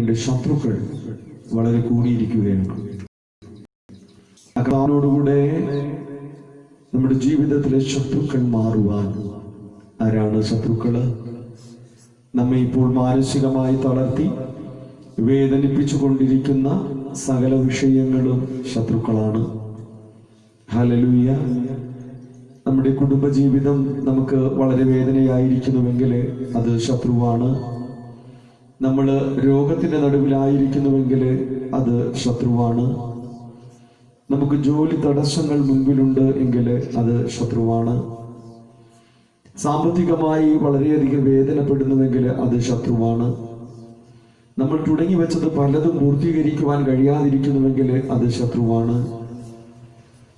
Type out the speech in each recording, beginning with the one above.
എൻ്റെ ശത്രുക്കൾ വളരെ കൂടിയിരിക്കുകയാണ്. അകാലോടുകൂടെ നമ്മുടെ ജീവിതത്തിലെ ശത്രുക്കൾ മാറുവാൻ. ആരാണ് ശത്രുക്കള്? നമ്മെ ഇപ്പോൾ മാനസികമായി തളർത്തി വേദനിപ്പിച്ചു കൊണ്ടിരിക്കുന്ന സകല വിഷയങ്ങളും ശത്രുക്കളാണ്. ഹല്ലേലൂയ. നമ്മുടെ കുടുംബജീവിതം നമുക്ക് വളരെ വേദനയായിരിക്കുന്നുവെങ്കിൽ അത് ശത്രുവാണ്. നമ്മൾ രോഗത്തിന്റെ നടുവിലായിരിക്കുന്നുവെങ്കിൽ അത് ശത്രുവാണ്. നമുക്ക് ജോലി തടസ്സങ്ങൾ മുൻപിലുണ്ട് എങ്കിൽ അത് ശത്രുവാണ്. സാമ്പത്തികമായി വളരെയധികം വേദനപ്പെടുന്നുവെങ്കിൽ അത് ശത്രുവാണ്. നമ്മൾ തുടങ്ങി വെച്ചത് പലതും പൂർത്തീകരിക്കുവാൻ കഴിയാതിരിക്കുന്നുവെങ്കിൽ അത് ശത്രുവാണ്.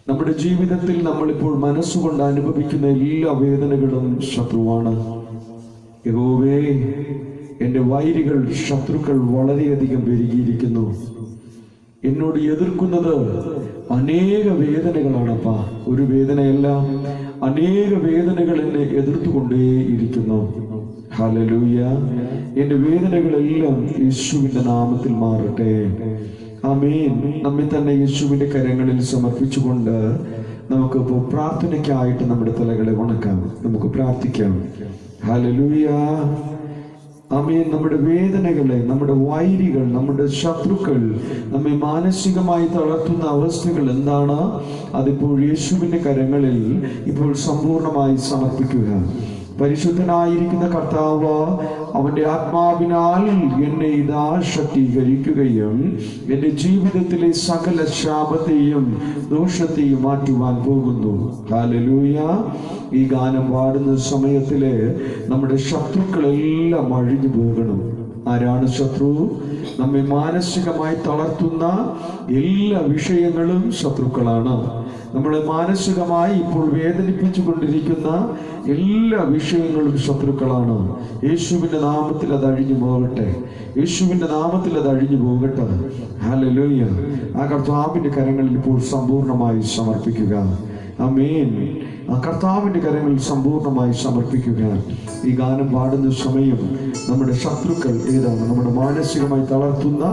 നമ്മുടെ ജീവിതത്തിൽ നമ്മളിപ്പോൾ മനസ്സുകൊണ്ട് അനുഭവിക്കുന്ന എല്ലാ വേദനകളും ശത്രുവാണ്. യഹോവേ, എൻ്റെ വൈരികൾ, ശത്രുക്കൾ വളരെയധികം പെരുകിയിരിക്കുന്നു. എന്നോട് എതിർക്കുന്നത് അനേക വേദനകളാണപ്പാ. ഒരു വേദനയല്ല, അനേക വേദനകൾ എന്നെ എതിർത്തുകൊണ്ടേയിരിക്കുന്നു. ഹല്ലേലൂയ. എൻ്റെ വേദനകളെല്ലാം യേശുവിൻ്റെ നാമത്തിൽ മാറട്ടെ. ആമേൻ. നമ്മെ തന്നെ യേശുവിൻ്റെ കരങ്ങളിൽ സമർപ്പിച്ചുകൊണ്ട് നമുക്ക് ഇപ്പോൾ പ്രാർത്ഥനയ്ക്കായിട്ട് നമ്മുടെ തലകളെ വണക്കാം. നമുക്ക് പ്രാർത്ഥിക്കാം. ഹല്ലേലൂയ. ആമേൻ. നമ്മുടെ വേദനകളെ, നമ്മുടെ വൈരികൾ, നമ്മുടെ ശത്രുക്കൾ, നമ്മെ മാനസികമായി തളർത്തുന്ന അവസ്ഥകൾ എന്താണ്? അതിപ്പോൾ യേശുവിൻ്റെ കരങ്ങളിൽ ഇപ്പോൾ സമ്പൂർണമായി സമർപ്പിക്കുക. പരിശുദ്ധനായിരിക്കുന്ന കർത്താവ് അവന്റെ ആത്മാവിനാൽ എന്നെ ഇതാ ശക്തീകരിക്കുകയും എൻ്റെ ജീവിതത്തിലെ സകല ശാപത്തെയും ദോഷത്തെയും മാറ്റുവാൻ പോകുന്നു. ഹല്ലേലൂയ. ഈ ഗാനം പാടുന്ന സമയത്തില് നമ്മുടെ ശത്രുക്കളെല്ലാം അഴിഞ്ഞു പോകണം. ആരാണ് ശത്രു? നമ്മെ മാനസികമായി തളർത്തുന്ന എല്ലാ വിഷയങ്ങളും ശത്രുക്കളാണ്. നമ്മളെ മാനസികമായി ഇപ്പോൾ വേദനിപ്പിച്ചു കൊണ്ടിരിക്കുന്ന എല്ലാ വിഷയങ്ങളും ശത്രുക്കളാണ്. യേശുവിൻ്റെ നാമത്തിൽ അത് അഴിഞ്ഞു പോകട്ടെ. യേശുവിൻ്റെ നാമത്തിൽ അത് അഴിഞ്ഞു പോകട്ടെ. ഹല്ലേലൂയ. ആ കർത്താവിൻ്റെ കരങ്ങളിൽ ഇപ്പോൾ സമ്പൂർണമായി സമർപ്പിക്കുക. ആമേൻ. ആ കർത്താവിൻ്റെ കരങ്ങളിൽ സമ്പൂർണമായി സമർപ്പിക്കുക. ഈ ഗാനം പാടുന്ന സമയം നമ്മുടെ ശത്രുക്കൾ ഏതാണ്? നമ്മുടെ മാനസികമായി തളർത്തുന്ന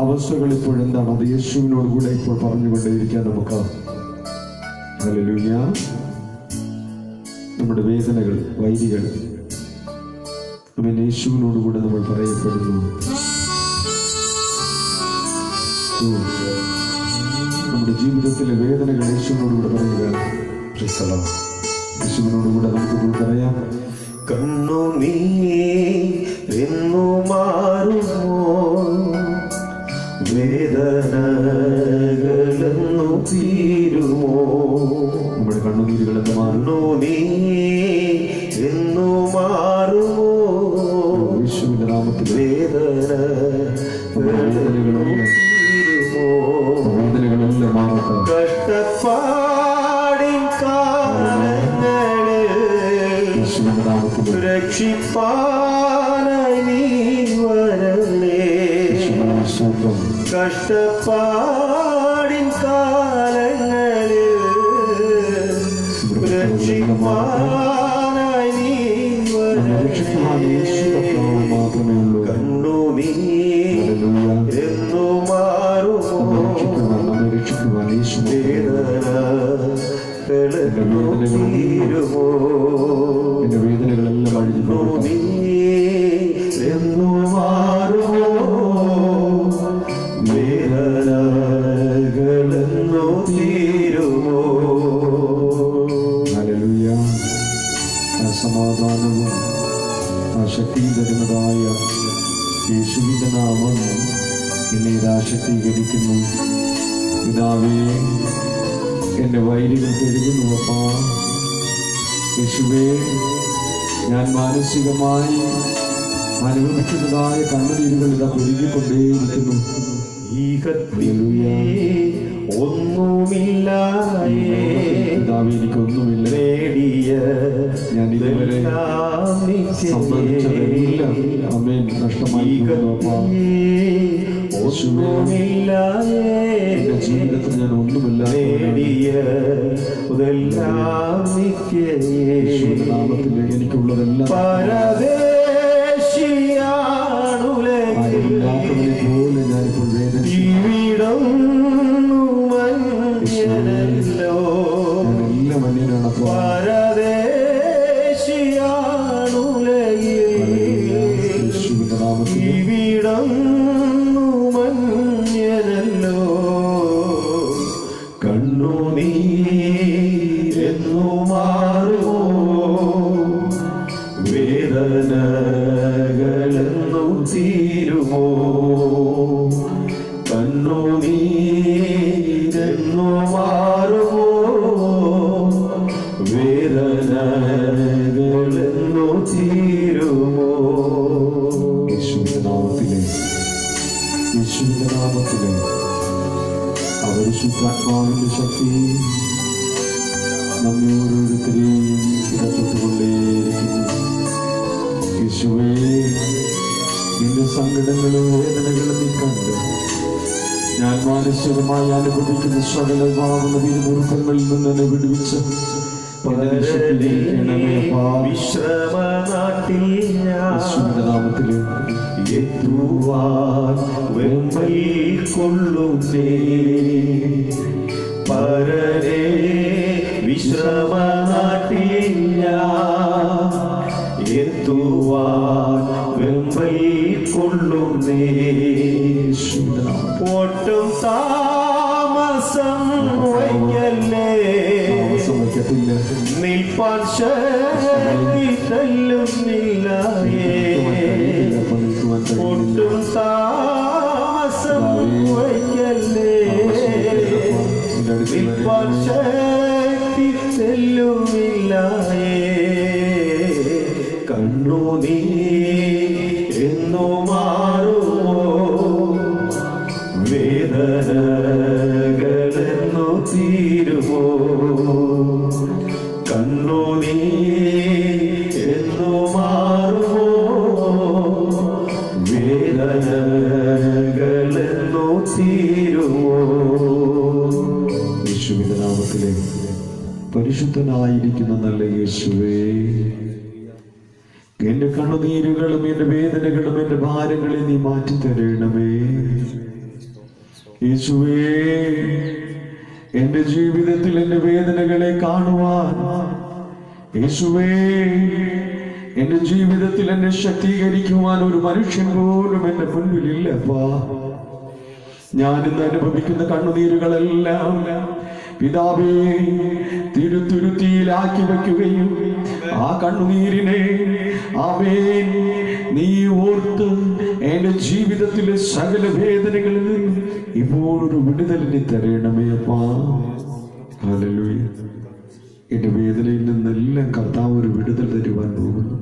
അവസ്ഥകൾ ഇപ്പോൾ എന്താണ്? അത് യേശുവിനോട് കൂടെ ഇപ്പോൾ പറഞ്ഞുകൊണ്ടേയിരിക്കാൻ നമുക്ക്. ഹല്ലേലൂയ. നമ്മുടെ വേദനകൾ, വൈരികൾ യേശുവിനോടുകൂടെ നമ്മൾ പറയപ്പെടുന്നു. നമ്മുടെ ജീവിതത്തിലെ വേദനകൾ യേശുവിനോടുകൂടെ പറയുക. യേശുവിനോടുകൂടെ നമുക്ക് പറയാം. കണ്ണു നീ എന്നു മാറുമോ, വേദനകളെന്നു തീരുമോ? നമ്മുടെ കണ്ണുനീരുകളെന്ന് മാറുന്നു. നീ എന്നു മാറുമോ, യേശുവിന്റെ നാമത്തിൽ വേദനകളെന്നു തീരുമോ? വേദനകളെല്ലാം മാറട്ടെ. കഷ്ടപ്പാടിൻ കാലങ്ങളിൽ യേശുവിന്റെ നാമത്തിൽ രക്ഷിപ്പാനായി നീ വരണേ. കഷ്ടപ്പാടിൻ കാലങ്ങളിൽ രക്ഷിപ്പാനായി നീ വരണേ. കണ്ണു നീ എന്നു മാറുമോ, വേദനകളെന്നു തീരുമോ? കണ്ണു നീ എന്നു മാറുമോ, വേദനകളെന്നു തീരുമോ? ഹല്ലേലൂയ. ആ സമാധാനവും ആ ശക്തിയും തരുന്നതായ യേശുവിന്റെ നാമം എന്നെ ഇതാ ശക്തീകരിക്കുന്നു. പിതാവേ, എൻ്റെ വൈരികൾ പെരുകുന്നു. അപ്പാ യേശുവേ, ഞാൻ മാനസികമായി അനുഭവിക്കുന്നതായ കണ്ണുനീരുകൾ ഇതാ പെരുകിക്കൊണ്ടേയിരിക്കുന്നു. ഒന്നുമില്ലായേ എനിക്കൊന്നുമില്ല. നേടിയ ഞാൻ ഇതുവരെ സംബന്ധിച്ചതെല്ലാം അമ്മേ നഷ്ടമായി. എന്റെ ജീവിതത്തിൽ ഞാൻ ഒന്നുമില്ല. നേടിയ നാമത്തിൽ എനിക്കുള്ളതെല്ലാം പരദേശിയാണുലേ. ആരുമില്ലാത്തവനെ അതുപോലെ ഞാനിപ്പോൾ വേദന ഇവിടം മഞ്ഞനല്ലോ ഞാനെല്ലാം മഞ്ഞനാണപ്പോ. പരദേശിയാണുലയിൽ യേശുവിന്റെ നാമത്തിൽ ഇവിടം മഞ്ഞനല്ലോ കണ്ണുനീരെന്നു മാറുമോ വേദനകളെന്നു തീരുമോ കണ്ണുനീരെന്നു മാറുമോ വേദനകളെന്നു തീരുമോ. യേശുവിന്റെ നാമത്തിലെ പരിശുദ്ധാത്മാവിന്റെ ശക്തി നമ്മെ ഓരോരുത്തരെയും ഇടപെട്ടുകൊണ്ടേയിരിക്കുന്നു. യേശുവേ, നിന്റെ സങ്കടങ്ങളും വേദനകളും നീ കണ്ട് ഞാൻ മാനസികമായി അനുഭവിക്കുന്ന സകല പാവനവിരുദ്ധങ്ങളിൽ നിന്ന് എന്നെ വിടുവിച്ച് വിശ്രമനാട്ടിൽ നാമത്തില് എത്തുവാൻ വെമ്പൽ കൊള്ളുന്നേ പരരേ വിശ്രമനാട്ടിൽ എത്തുവാൻ വെമ്പൽ കൊള്ളുന്നേ ഒട്ടും താമസം വയ്യല്ലേ നിൽപ്പാൻ ശക്തി തല്ലുന്നില്ലായേ ഒട്ടും താമസം വയ്യല്ലേ നിൽപ്പാൻ ശക്തി തല്ലുന്നില്ലായേ കണ്ണുനീർ എന്നു മാറുമോ വേദനകളെന്നു തീരുമോ കണ്ണുനീരെന്നു മാറുമോ വേദനകളെന്നു തീരുമോ. യേശുവിന്റെ നാമത്തിലെ പരിശുദ്ധനായിരിക്കുന്ന നല്ല യേശുവേ, എന്റെ കണ്ണുനീരുകളും എന്റെ വേദനകളും എന്റെ ഭാരങ്ങളെ നീ മാറ്റി തരണമേ. യേശുവേ, എന്റെ ജീവിതത്തിൽ എന്റെ വേദനകളെ കാണുവാൻ, യേശുവേ, എന്റെ ജീവിതത്തിൽ എന്നെ ശക്തീകരിക്കുവാൻ ഒരു മനുഷ്യൻ പോലും എന്റെ മുൻപിലില്ലപ്പാ. ഞാനിന്ന് അനുഭവിക്കുന്ന കണ്ണുനീരുകളെല്ലാം പിതാവേ തിരുത്തുരുത്തിയിലാക്കി വെക്കുകയും ആ കണ്ണുനീരിനെ ആമേൻ നീ ഓർത്ത് എന്റെ ജീവിതത്തിലെ സകല വേദനകളിൽ നിന്ന് ഇപ്പോഴൊരു വിടുതലിനെ തരണമേ അപ്പാ. ഹല്ലേലൂയ. എന്റെ വേദനയിൽ നിന്നെല്ലാം കർത്താവ് ഒരു വിടുതൽ തരുവാൻ പോകുന്നു.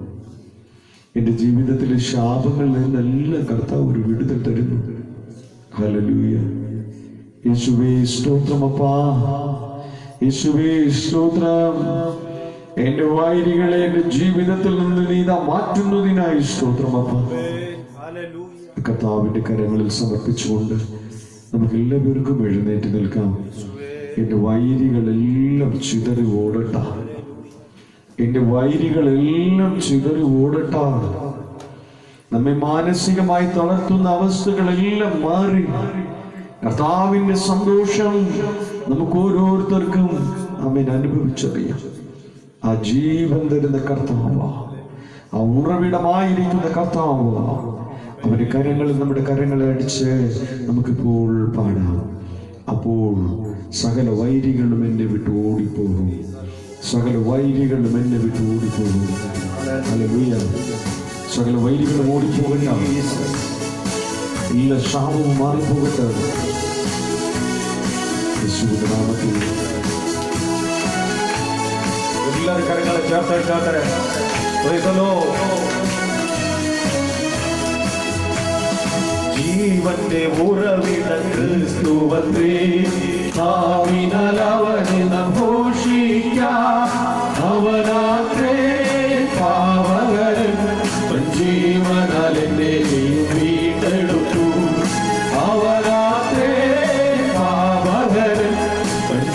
എന്റെ ജീവിതത്തിലെ ശാപങ്ങളിൽ നിന്നെല്ലാം കർത്താവ് ഒരു വിടുതൽ തരുന്നു. ഹല്ലേലൂയ. യേശുവേ സ്തോത്രമപ്പാ, യേശുവേ സ്തോത്രം. എന്റെ വൈരികളെ എന്റെ ജീവിതത്തിൽ നിന്ന് നീ മാറ്റുന്നതിനായി സ്തോത്രമപ്പാ. കർത്താവിന്റെ കരങ്ങളിൽ സമർപ്പിച്ചുകൊണ്ട് നമുക്ക് എല്ലാവർക്കും എഴുന്നേറ്റ് നിൽക്കാം. എന്റെ വൈരികളെല്ലാം ചിതറി ഓടട്ട, എന്റെ വൈരികളെല്ലാം ചിതറി ഓടട്ട. നമ്മെ മാനസികമായി തളർത്തുന്ന അവസ്ഥകളെല്ലാം മാറി കർത്താവിന്റെ സന്തോഷം നമുക്ക് ഓരോരുത്തർക്കും നമ്മെ അനുഭവിച്ചറിയാം. ആ ജീവൻ തരുന്ന കർത്താവ്, ആ ഉറവിടമായിരിക്കുന്ന കർത്താവ്, അവന്റെ കരങ്ങളിൽ നമ്മുടെ കരങ്ങളെ അടിച്ച് നമുക്കിപ്പോൾ പാടാം. അപ്പോൾ സകല വൈരികളും എന്നെ വിട്ട് ഓടിപ്പോകും, സകല വൈരികളും എന്നെ വിട്ട് ഓടിപ്പോകും. ഹല്ലേലൂയ. സകല വൈരികളും ഓടിപ്പോകട്ടെ, എല്ലാ ശാപവും മാറിപ്പോകട്ടെ യേശുവിന്റെ നാമത്തിൽ. എല്ലാവരും കരങ്ങളെ ചേർത്ത് ജീവന്റെ ഉറവിട ക്രിസ്തുവത്രേ, ആവിനാൽ അവനെ നാം ഘോഷിക്കാം. അവനാത്രേ പാവകരൻ, ജീവനാൽ എന്നെ വീണ്ടെടുത്തു. അവനാത്രേ പാവകരൻ,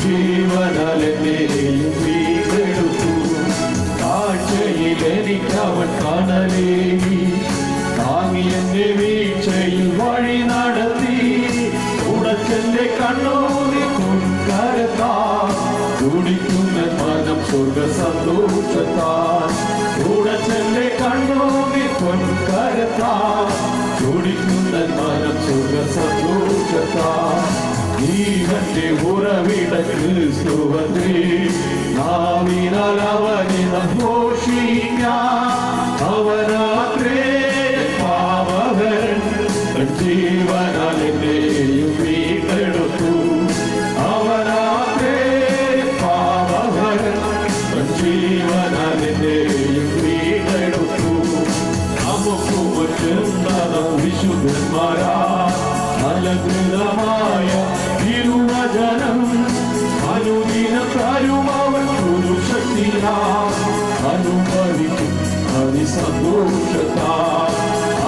ജീവനാൽ എന്നെ വീണ്ടെടുത്തു. കാഴ്ചയിൽ എനിക്കവൻ കാണലേവി, താങ്ങി എന്റെ വീഴ്ചയിൽ വഴി നടത്തി ഉടച്ചന്റെ കണ്ണൂരി പൊൻകരത്താൽ തുടിക്കുന്ന മനം സ്വർഗ സന്തോഷത്താൽ ഉടച്ചന്റെ കണ്ണൂരി പൊൻകരത്താൽ തുടിക്കുന്ന മനം സ്വർഗ സന്തോഷത്താൽ ജീവന്റെ ഉറവിട ക്രിസ്തുവേ നാവിനാൽ അവനെ ഘോഷിക്കാം അവനാത്രേ പാവകൻ ജീവനാൽ എന്നെയും വീണ്ടെടുത്തു അവനാത്രേ പാവകൻ ജീവനാൽ എന്നെയും വീണ്ടെടുത്തു നമുക്ക് മറ്റുന്നതും വിശുദ്ധന്മാരാ അലങ്കൃതമായ തിരുവചനം അനുദിനം അവൻ പുരുഷത്തിനാ അനുഭവിക്കും അതിസന്തോഷത്താ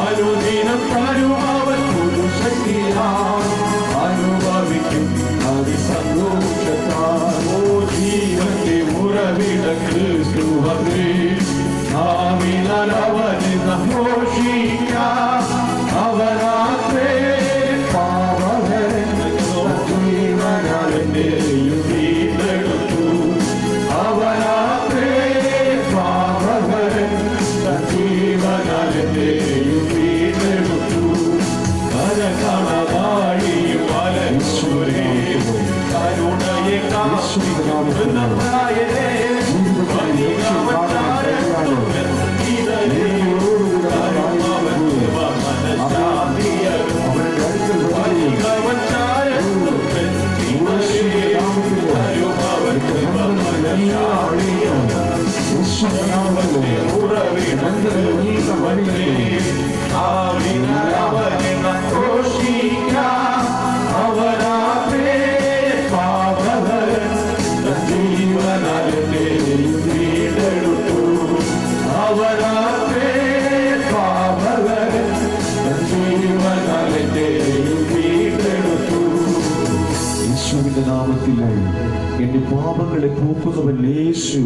അനുദിനം അവൻ പുരുഷത്തിനാ അനുഭവിക്കും അതിസന്തോഷത്താ ഓ ജീവന്റെ ഉറവിട ക്രിസ്തുവേ നാവിനാൽ അവനെ ഘോഷിക്കാം അവനാത്രേ പാവകൻ ജീവനാൽ എന്നെയും വീണ്ടെടുത്തു അവനാത്രേ പാവകൻ ജീവനാൽ എന്നെയും വീണ്ടെടുത്തു കരകണവാഴിയും വലീശ്വരേ കരുണയെ കാശുനായരേ നാമത്തിലായി എന്റെ പാപങ്ങളെ പോക്കുന്നവൻ യേശു.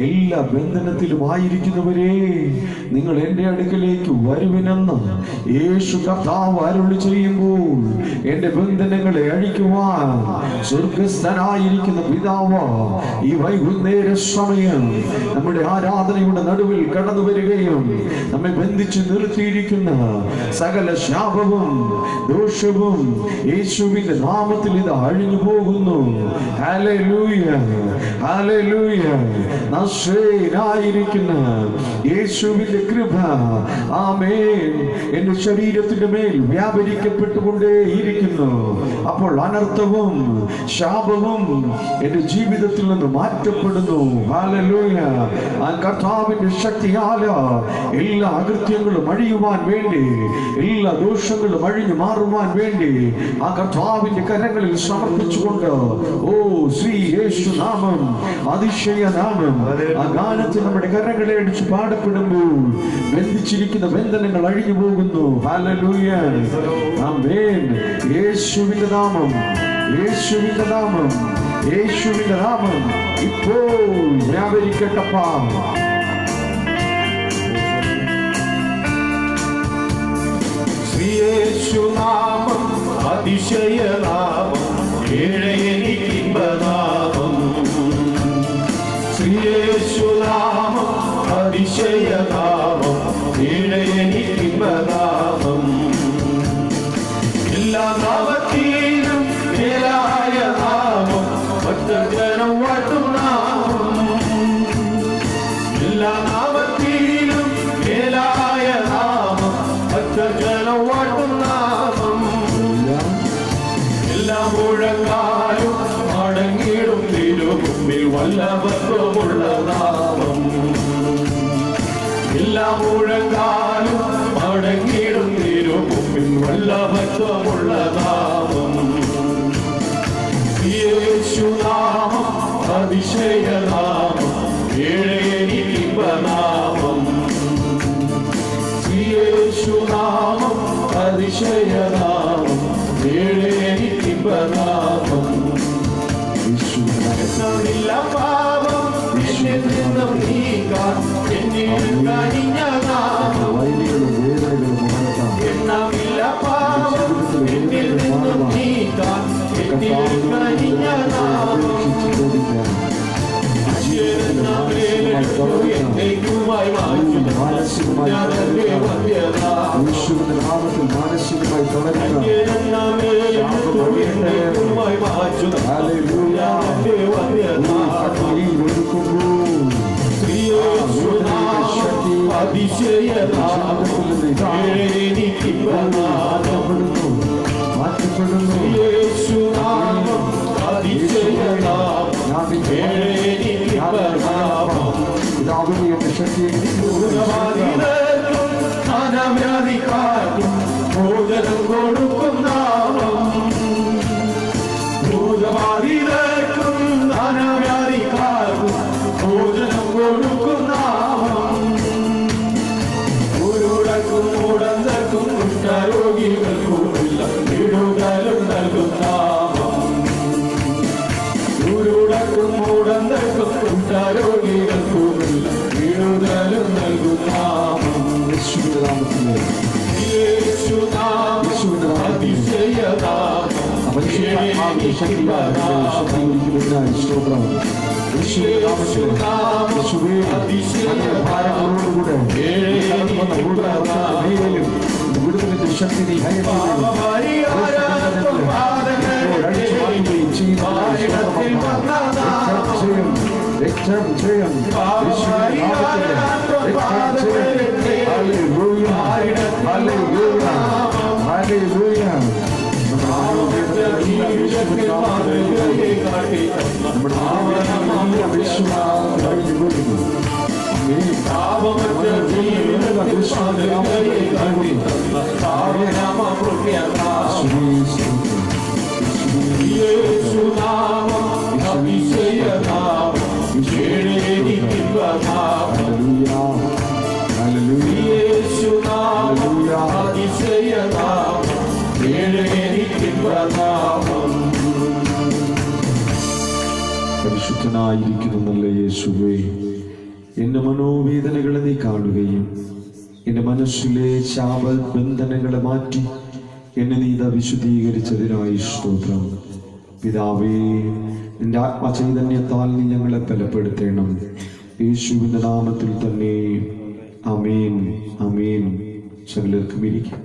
എല്ലാ ബന്ധനത്തിലും ആയിരിക്കുന്നവരെ നിങ്ങൾ എന്റെ അടുക്കലേക്ക് വരുവിനെന്ന് യേശു കർത്താവ് അരുളി ചെയ്യുമ്പോൾ എന്റെ ബന്ധനങ്ങളെ അഴിക്കുവാൻ സ്വർഗസ്ഥനായിരിക്കുന്ന പിതാവ് ഈ വൈകുന്നേര സമയം നമ്മുടെ ആരാധനയുടെ നടുവിൽ കടന്നു വരികയും നമ്മെ ബന്ധിച്ച് നിർത്തിയിരിക്കുന്ന സകല ശാപവും ദോഷവും യേശുവിന്റെ നാമത്തിൽ ഇത് അഴിഞ്ഞു പോകുന്നു. Hallelujah, hallelujah. നസ്രേനായിരിക്കുന്ന യേശുവിന്റെ കൃപ ആമേൻ എന്റെ ശരീരത്തിന്റെ മേൽ വ്യാപരിക്കപ്പെട്ടുകൊണ്ടേയിരിക്കുന്നു. അപ്പോൾ അനർത്ഥവും ശാപവും എന്റെ ജീവിതത്തിൽ നിന്ന് മാറ്റപ്പെടുന്നു. ഹല്ലേലൂയ. ആ കർത്താവിന്റെ ശക്തിയാൽ എല്ലാ അകൃത്യങ്ങളും അഴിയുവാൻ വേണ്ടി, എല്ലാ ദോഷങ്ങളും അഴിഞ്ഞു മാറുവാൻ വേണ്ടി ആ കർത്താവിന്റെ കരങ്ങളിൽ സമർപ്പിച്ചുകൊണ്ട് ഓ ശ്രീ യേശു നാമം, അതിശയ നാമം, ആ ഗാനത്തിൽ നമ്മുടെ കരങ്ങളെ അടിച്ച് പാടപ്പെടുമ്പോൾ ബന്ധിച്ചിരിക്കുന്ന ബന്ധനങ്ങൾ അഴിഞ്ഞു പോകുന്നു. ഹല്ലേലൂയ, ആമേൻ. യേശുവിന്റെ നാമം, യേശുവിന്റെ നാമം, യേശുവിന്റെ നാമം ഇപ്പോൾ വ്യാപരിക്കട്ടപ്പാ. യേശുനാമം അതിശയനാമം ഏഴയനിക്കിമ്പനാമം ശ്രീയേശുനാമം അതിശയനാമം ഏഴയനിക്കിമ്പനാമം എല്ലാ നാമത്തിലും മേലായ നാമം ഭക്തജനം വാഴ്ത്തും നാമം എല്ലാ നാമത്തിലും മേലായ നാമം ഭക്തജനം വാഴ്ത്തും നാമം എല്ലാ മുഴങ്ങാലും മടങ്ങിടും തിരുമുമ്പിൽ വല്ലഭത്വമുള്ള നാമം എല്ലാ മുഴങ്ങാലും മടങ്ങിടും തിരുമുമ്പിൽ വല്ലഭത്വമുള്ള നാമം യേശുനാമം അതിശയനാമം ഏഴയനിക്കിമ്പനാമം യേശുനാമം അതിശയനാമം ഏഴയനിക്കിമ്പനാമം യേശുവില്ല പാപം എന്നിൽ നിന്നും നീക്കാൻ എന്നിൽ കനിഞ്ഞ നാമം എണ്ണമില്ല പാപം എന്നിൽ നിന്നും നീക്കാൻ എന്നിൽ കഴിഞ്ഞ നാമം എന്നേക്കുമായി മാറ്റുന്ന ഞാനെന്റെ വന്ധ്യത നാമത്തിൽ മാനസികമായി എന്നേക്കുമായി മാറ്റുന്ന ഞാനെന്റെ വന്ധ്യത ഭോജനം കൊടുക്കും നാമം ഭൂതബാധിതർക്കും ധനവ്യാധിക്കാർക്കും ഭോജനം കൊടുക്കും നാമം ഉരുടക്കും ഉടന്തർക്കും കുഷ്ഠരോഗികൾക്കുമില്ല വിടുതലും നൽകും നാമം ഉരുടക്കും ഉടന്തർക്കും കുഷ്ഠരോഗികൾക്കുമില്ല വിടുതലും നൽകും നാമം വിടുതലിന്റെ ശക്തി രക്തം ജയം പരിശുദ്ധനായിരിക്കുന്നു നല്ല യേശുവേ, എന്റെ മനോവേദനകളെ നീ കാണുകയും എന്റെ മനസ്സിലെ ശാപബന്ധനങ്ങളെ മാറ്റി എന്നെ നീ വിശുദ്ധീകരിച്ചതിനായി സ്തോത്രം. പിതാവേ, നിന്റെ ആത്മചൈതന്യത്താൽ നീ ഞങ്ങളെ ബലപ്പെടുത്തണം. യേശുവിന്റെ നാമത്തിൽ തന്നെ ആമേൻ, ആമേൻ. സകലർക്കും ഇരിക്കും.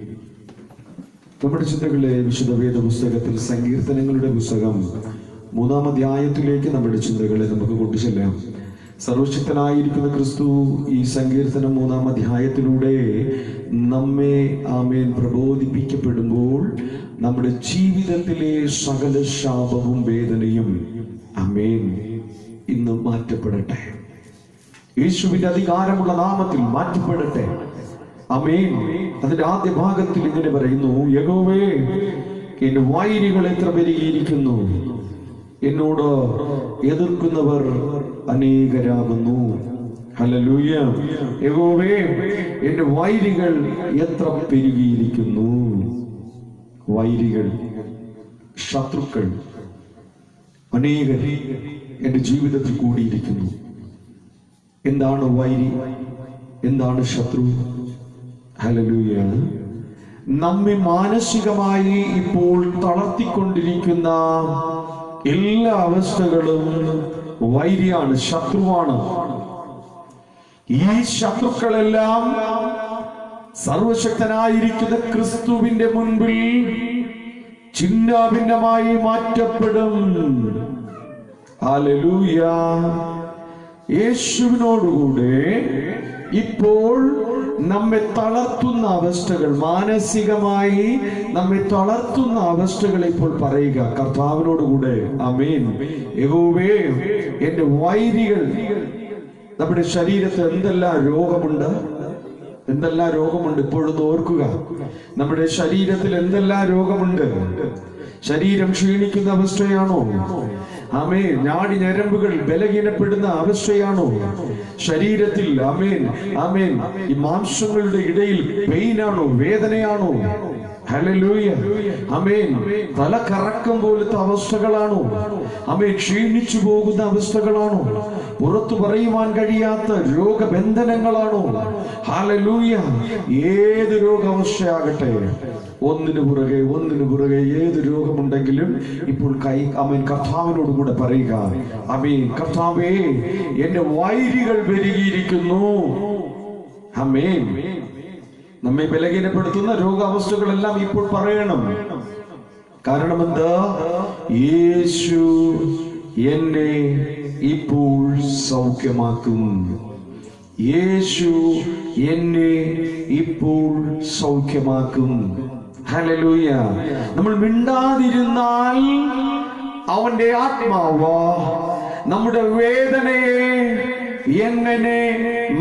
നമ്മുടെ ചിന്തകളെ വിശുദ്ധ വേദ പുസ്തകത്തിൽ സങ്കീർത്തനങ്ങളുടെ പുസ്തകം 3-ാം അധ്യായത്തിലേക്ക് നമ്മുടെ ചിന്തകളെ നമുക്ക് കൊണ്ടുചെല്ലാം. സർവശക്തനായിരിക്കുന്ന ക്രിസ്തു ഈ സങ്കീർത്തനം 3-ാം അധ്യായത്തിലൂടെ നമ്മെ ആമേൻ പ്രബോധിപ്പിക്കപ്പെടുമ്പോൾ നമ്മുടെ ജീവിതത്തിലെ സകല ശാപവും വേദനയും ആമേൻ ഇന്ന് മാറ്റപ്പെടട്ടെ. യേശുവിന്റെ അധികാരമുള്ള നാമത്തിൽ മാറ്റപ്പെടട്ടെ. ആമേൻ. അതിന്റെ ആദ്യ ഭാഗത്തിൽ ഇങ്ങനെ പറയുന്നു, യഹോവേ, എന്റെ വൈരികൾ എത്ര പെരുകിയിരിക്കുന്നു, എന്നോട് എതിർക്കുന്നവർ അനേകരാകുന്നു. ഹല്ലേലൂയ. യഹോവേ, എന്റെ വൈരികൾ എത്ര പെരുകിയിരിക്കുന്നു. വൈരികൾ, ശത്രുക്കൾ അനേകർ എന്റെ ജീവിതത്തിൽ കൂടിയിരിക്കുന്നു. എന്താണ് വൈരി? എന്താണ് ശത്രു? ഹല്ലേലൂയ. നമ്മെ മാനസികമായി ഇപ്പോൾ തളർത്തിക്കൊണ്ടിരിക്കുന്ന എല്ലാ അവസ്ഥകളും വൈരിയാണ്, ശത്രുവാണ്. ഈ ശത്രുക്കളെല്ലാം സർവശക്തനായിരിക്കുന്ന ക്രിസ്തുവിന്റെ മുൻപിൽ ചിഹ്നാഭിന്നമായി മാറ്റപ്പെടും. ഹല്ലേലൂയ. യേശുവിനോടുകൂടെ ഇപ്പോൾ നമ്മെ തളർത്തുന്ന അവസ്ഥകൾ, മാനസികമായി നമ്മെ തളർത്തുന്ന അവസ്ഥകൾ ഇപ്പോൾ പറയുക കർത്താവിനോടുകൂടെ. ആമേൻ. യഹോവേ, എന്റെ വൈരികൾ. നമ്മുടെ ശരീരത്തിൽ എന്തെല്ലാം രോഗമുണ്ട്, എന്തെല്ലാം രോഗമുണ്ട് ഇപ്പോഴൊന്ന് ഓർക്കുക. നമ്മുടെ ശരീരത്തിൽ എന്തെല്ലാം രോഗമുണ്ട്. ശരീരം ക്ഷീണിക്കുന്ന അവസ്ഥയാണോ? ആമേൻ. നാഡി ഞരമ്പുകൾ ബലഹീനപ്പെടുന്ന അവസ്ഥയാണോ ശരീരത്തിൽ? ആമേൻ, ആമേൻ. ഈ മാംസങ്ങളുടെ ഇടയിൽ പെയിനാണോ, വേദനയാണോ? ഹല്ലേലൂയ. ആമേൻ. തല കറക്കം പോലത്തെ അവസ്ഥകളാണോ? ആമേൻ. ക്ഷീണിച്ചു പോകുന്ന അവസ്ഥകളാണോ? പുറത്തു പറയുവാൻ കഴിയാത്ത രോഗബന്ധനങ്ങളാണോ? ഹല്ലേലൂയ. ഏത് രോഗാവസ്ഥയാകട്ടെ ഒന്നിനു പുറകെ ഏത് രോഗമുണ്ടെങ്കിലും ഇപ്പോൾ ആമേൻ കർത്താവിനോട് കൂടെ പറയുക. ആമേൻ, കർത്താവേ, എന്റെ വൈരികൾ പെരുകിയിരിക്കുന്നു. ആമേൻ. നമ്മെ ബലഹീനപ്പെടുത്തുന്ന രോഗാവസ്ഥകളെല്ലാം ഇപ്പോൾ പറയണം. കാരണം എന്താ? യേശു എന്നെ ഇപ്പോൾ സൗഖ്യമാക്കും. യേശു എന്നെ ഇപ്പോൾ സൗഖ്യമാക്കും. ഹല്ലേലൂയ. നമ്മൾ മിണ്ടാതിരുന്നാൽ അവന്റെ ആത്മാവ് നമ്മുടെ വേദനയെ എങ്ങനെ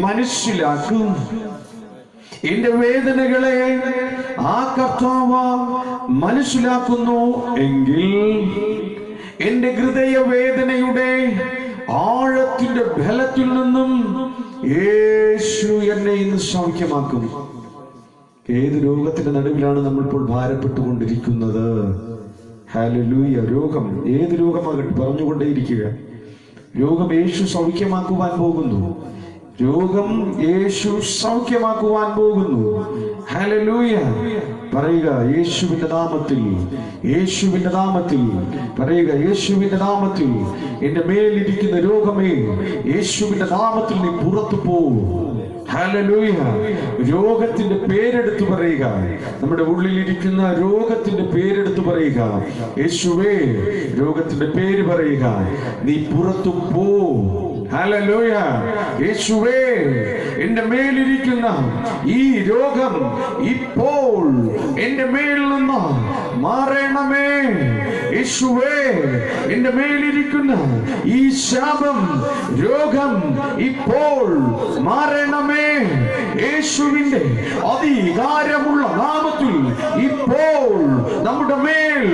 മനസ്സിലാക്കും? എന്റെ വേദനകളെ ആ കർത്താവ് മനസ്സിലാക്കുന്നു എങ്കിൽ എന്റെ ഹൃദയവേദനയുടെ ആഴത്തിന്റെ ബലത്തിൽ നിന്നും യേശു എന്നെ ഇന്ന് സൗഖ്യമാക്കും. ഏത് രോഗത്തിന്റെ നടുവിലാണ് നമ്മൾ ഇപ്പോൾ ഭാരപ്പെട്ടുകൊണ്ടിരിക്കുന്നത്? ഹല്ലേലൂയ. രോഗം, ഏത് രോഗമാകട്ടെ, പറഞ്ഞുകൊണ്ടേയിരിക്കുക. രോഗം യേശു സൗഖ്യമാക്കുവാൻ പോകുന്നു. രോഗം യേശു സൗഖ്യമാക്കുവാൻ പോകുന്നു. ഹല്ലേലൂയ. പറയുക, യേശുവിന്റെ നാമത്തിൽ, യേശുവിന്റെ നാമത്തിൽ പറയുക, യേശുവിന്റെ നാമത്തിൽ എന്റെ മേലിരിക്കുന്ന രോഗമേ, യേശുവിന്റെ നാമത്തിൽ നീ പുറത്തു പോ. ഹല്ലേലൂയ. രോഗത്തിന്റെ പേരെടുത്ത് പറയുക. നമ്മുടെ ഉള്ളിലിരിക്കുന്ന രോഗത്തിന്റെ പേരെടുത്ത് പറയുക. യേശുവേ, രോഗത്തിന്റെ പേര് പറയുക. നീ പുറത്തു പോ. ഹല്ലേലൂയ. യേശുവേ, എന്റെ മേലിരിക്കുന്ന ഈ രോഗം ഇപ്പോൾ എന്റെ മേലിൽ നിന്ന് മാറണമേ. യേശുവേ, എന്റെ മേലിരിക്കുന്ന ഈ ശാപം, രോഗം ഇപ്പോൾ മാറണമേ. യേശുവിന്റെ അധികാരമുള്ള നാമത്തിൽ ഇപ്പോൾ നമ്മുടെ മേൽ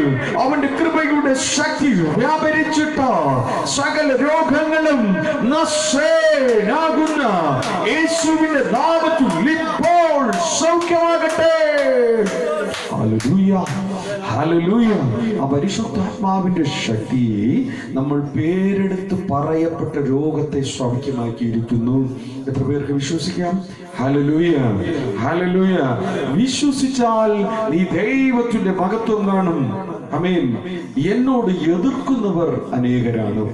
അവന്റെ കൃപയുടെ ശക്തി വ്യാപരിച്ചിട്ട് സകല രോഗങ്ങളും നശേനാകുന്ന യേശുവിന്റെ നാമത്തിൽ ഇപ്പോൾ സൗഖ്യമാകട്ടെ. Hallelujah, hallelujah. ആ പരിശുദ്ധാത്മാവിന്റെ ശക്തി നമ്മൾ പേരെടുത്ത് പറയപ്പെട്ട രോഗത്തെ സൗഖ്യമാക്കിയിരിക്കുന്നു. എത്ര പേർക്ക് വിശ്വസിക്കാം? Hallelujah, hallelujah. വിശ്വസിച്ചാൽ നീ ദൈവത്തിന്റെ മഹത്വം കാണും. ആമേൻ. എന്നോട് എതിർക്കുന്നവർ അനേകരാണ്.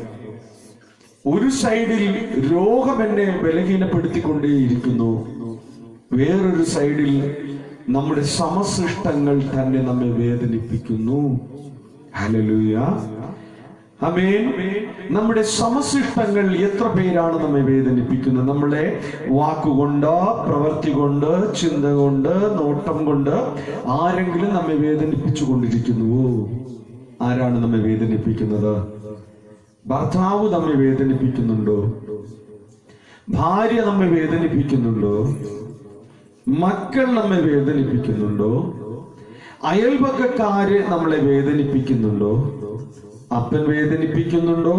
ഒരു സൈഡിൽ രോഗം എന്നെ ബലഹീനപ്പെടുത്തിക്കൊണ്ടേയിരിക്കുന്നു, വേറൊരു സൈഡിൽ നമ്മുടെ സമസൃഷ്ടങ്ങൾ തന്നെ നമ്മെ വേദനിപ്പിക്കുന്നു. ഹല്ലേലൂയ, ആമേൻ. നമ്മുടെ സമസൃഷ്ടങ്ങൾ എത്ര പേരാണ് നമ്മെ വേദനിപ്പിക്കുന്നത്? നമ്മളെ വാക്കുകൊണ്ട്, പ്രവൃത്തി കൊണ്ട്, ചിന്ത കൊണ്ട്, നോട്ടം കൊണ്ട് ആരെങ്കിലും നമ്മെ വേദനിപ്പിച്ചു കൊണ്ടിരിക്കുന്നുവോ? ആരാണ് നമ്മെ വേദനിപ്പിക്കുന്നത്? ഭർത്താവ് നമ്മെ വേദനിപ്പിക്കുന്നുണ്ടോ? ഭാര്യ നമ്മെ വേദനിപ്പിക്കുന്നുണ്ടോ? മക്കൾ നമ്മെ വേദനിപ്പിക്കുന്നുണ്ടോ? അയൽപക്കക്കാര് നമ്മളെ വേദനിപ്പിക്കുന്നുണ്ടോ? അപ്പൻ വേദനിപ്പിക്കുന്നുണ്ടോ?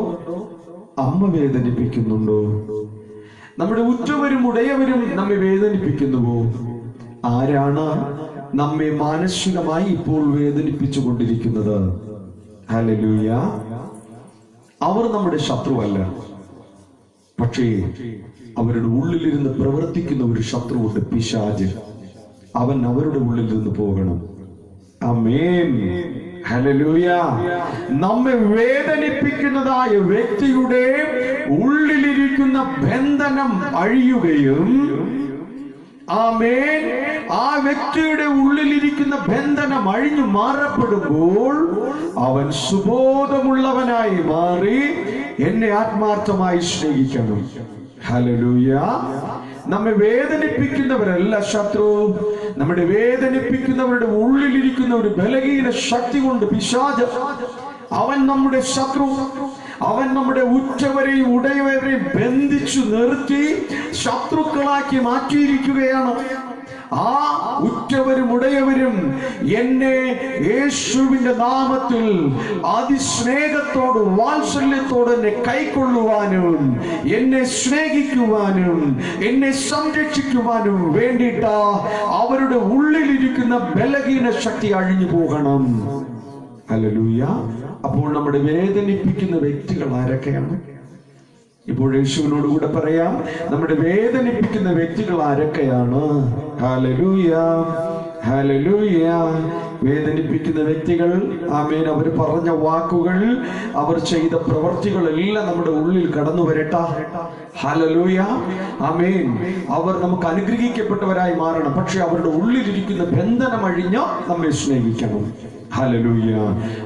അമ്മ വേദനിപ്പിക്കുന്നുണ്ടോ? നമ്മുടെ ഉറ്റവരും ഉടയവരും നമ്മെ വേദനിപ്പിക്കുന്നുവോ? ആരാണ് നമ്മെ മാനസികമായി ഇപ്പോൾ വേദനിപ്പിച്ചു കൊണ്ടിരിക്കുന്നത്? ഹല്ലേലൂയ. അവർ നമ്മുടെ ശത്രുവല്ല, പക്ഷേ അവരുടെ ഉള്ളിലിരുന്ന് പ്രവർത്തിക്കുന്ന ഒരു ശത്രുവുണ്ട്, പിശാച്. അവൻ അവരുടെ ഉള്ളിൽ നിന്ന് പോകണം. ആമേൻ, ഹല്ലേലൂയ. നമ്മെ വേദനിപ്പിക്കുന്നതായ വ്യക്തിയുടെ ഉള്ളിലിരിക്കുന്ന ബന്ധനം അഴിയുകയും, ആമേൻ, ആ വ്യക്തിയുടെ ഉള്ളിലിരിക്കുന്ന ബന്ധനം അഴിഞ്ഞു മാറപ്പെടുമ്പോൾ അവൻ സുബോധമുള്ളവനായി മാറി എന്നെ ആത്മാർത്ഥമായി സ്നേഹിക്കണം. ഹല്ലേലൂയ. നമ്മെ വേദനിപ്പിക്കുന്നവരല്ല ശത്രു. നമ്മുടെ വേദനിപ്പിക്കുന്നവരുടെ ഉള്ളിലിരിക്കുന്ന ഒരു ബലഹീന ശക്തി കൊണ്ട് പിശാച്, അവൻ നമ്മുടെ ശത്രു. അവൻ നമ്മുടെ ഉറ്റവരെയും ഉടയവരെയും ബന്ധിച്ചു നിർത്തി ശത്രുക്കളാക്കി മാറ്റിയിരിക്കുകയാണ്. ആ ഉറ്റവരും ഉടയവരും എന്നെ യേശുവിന്റെ നാമത്തിൽ അതിസ്നേഹത്തോടും വാത്സല്യത്തോടും എന്നെ കൈക്കൊള്ളുവാനും എന്നെ സ്നേഹിക്കുവാനും എന്നെ സംരക്ഷിക്കുവാനും വേണ്ടിയിട്ട് അവരുടെ ഉള്ളിലിരിക്കുന്ന ബലഹീന ശക്തി അഴിഞ്ഞു പോകണം. ഹല്ലേലൂയ. അപ്പോൾ നമ്മുടെ വേദനിപ്പിക്കുന്ന വ്യക്തികൾ ആരൊക്കെയാണ്? ഇപ്പോൾ യേശുവിനോട് കൂടെ പറയാം, നമ്മുടെ വേദനിപ്പിക്കുന്ന വ്യക്തികൾ ആരൊക്കെയാണ്? Hallelujah, hallelujah. വേദനിപ്പിക്കുന്ന വ്യക്തികൾ, ആമേൻ, അവർ പറഞ്ഞ വാക്കുകൾ, അവർ ചെയ്ത പ്രവർത്തികളെല്ലാം നമ്മുടെ ഉള്ളിൽ കടന്നു വരട്ടെ. ഹല്ലേലൂയ, ആമേൻ. അവർ നമുക്ക് അനുഗ്രഹിക്കപ്പെട്ടവരായി മാറണം. പക്ഷെ അവരുടെ ഉള്ളിലിരിക്കുന്ന ബന്ധനം അഴിഞ്ഞ് നമ്മെ സ്നേഹിക്കണം. ഹല്ലേലൂയ.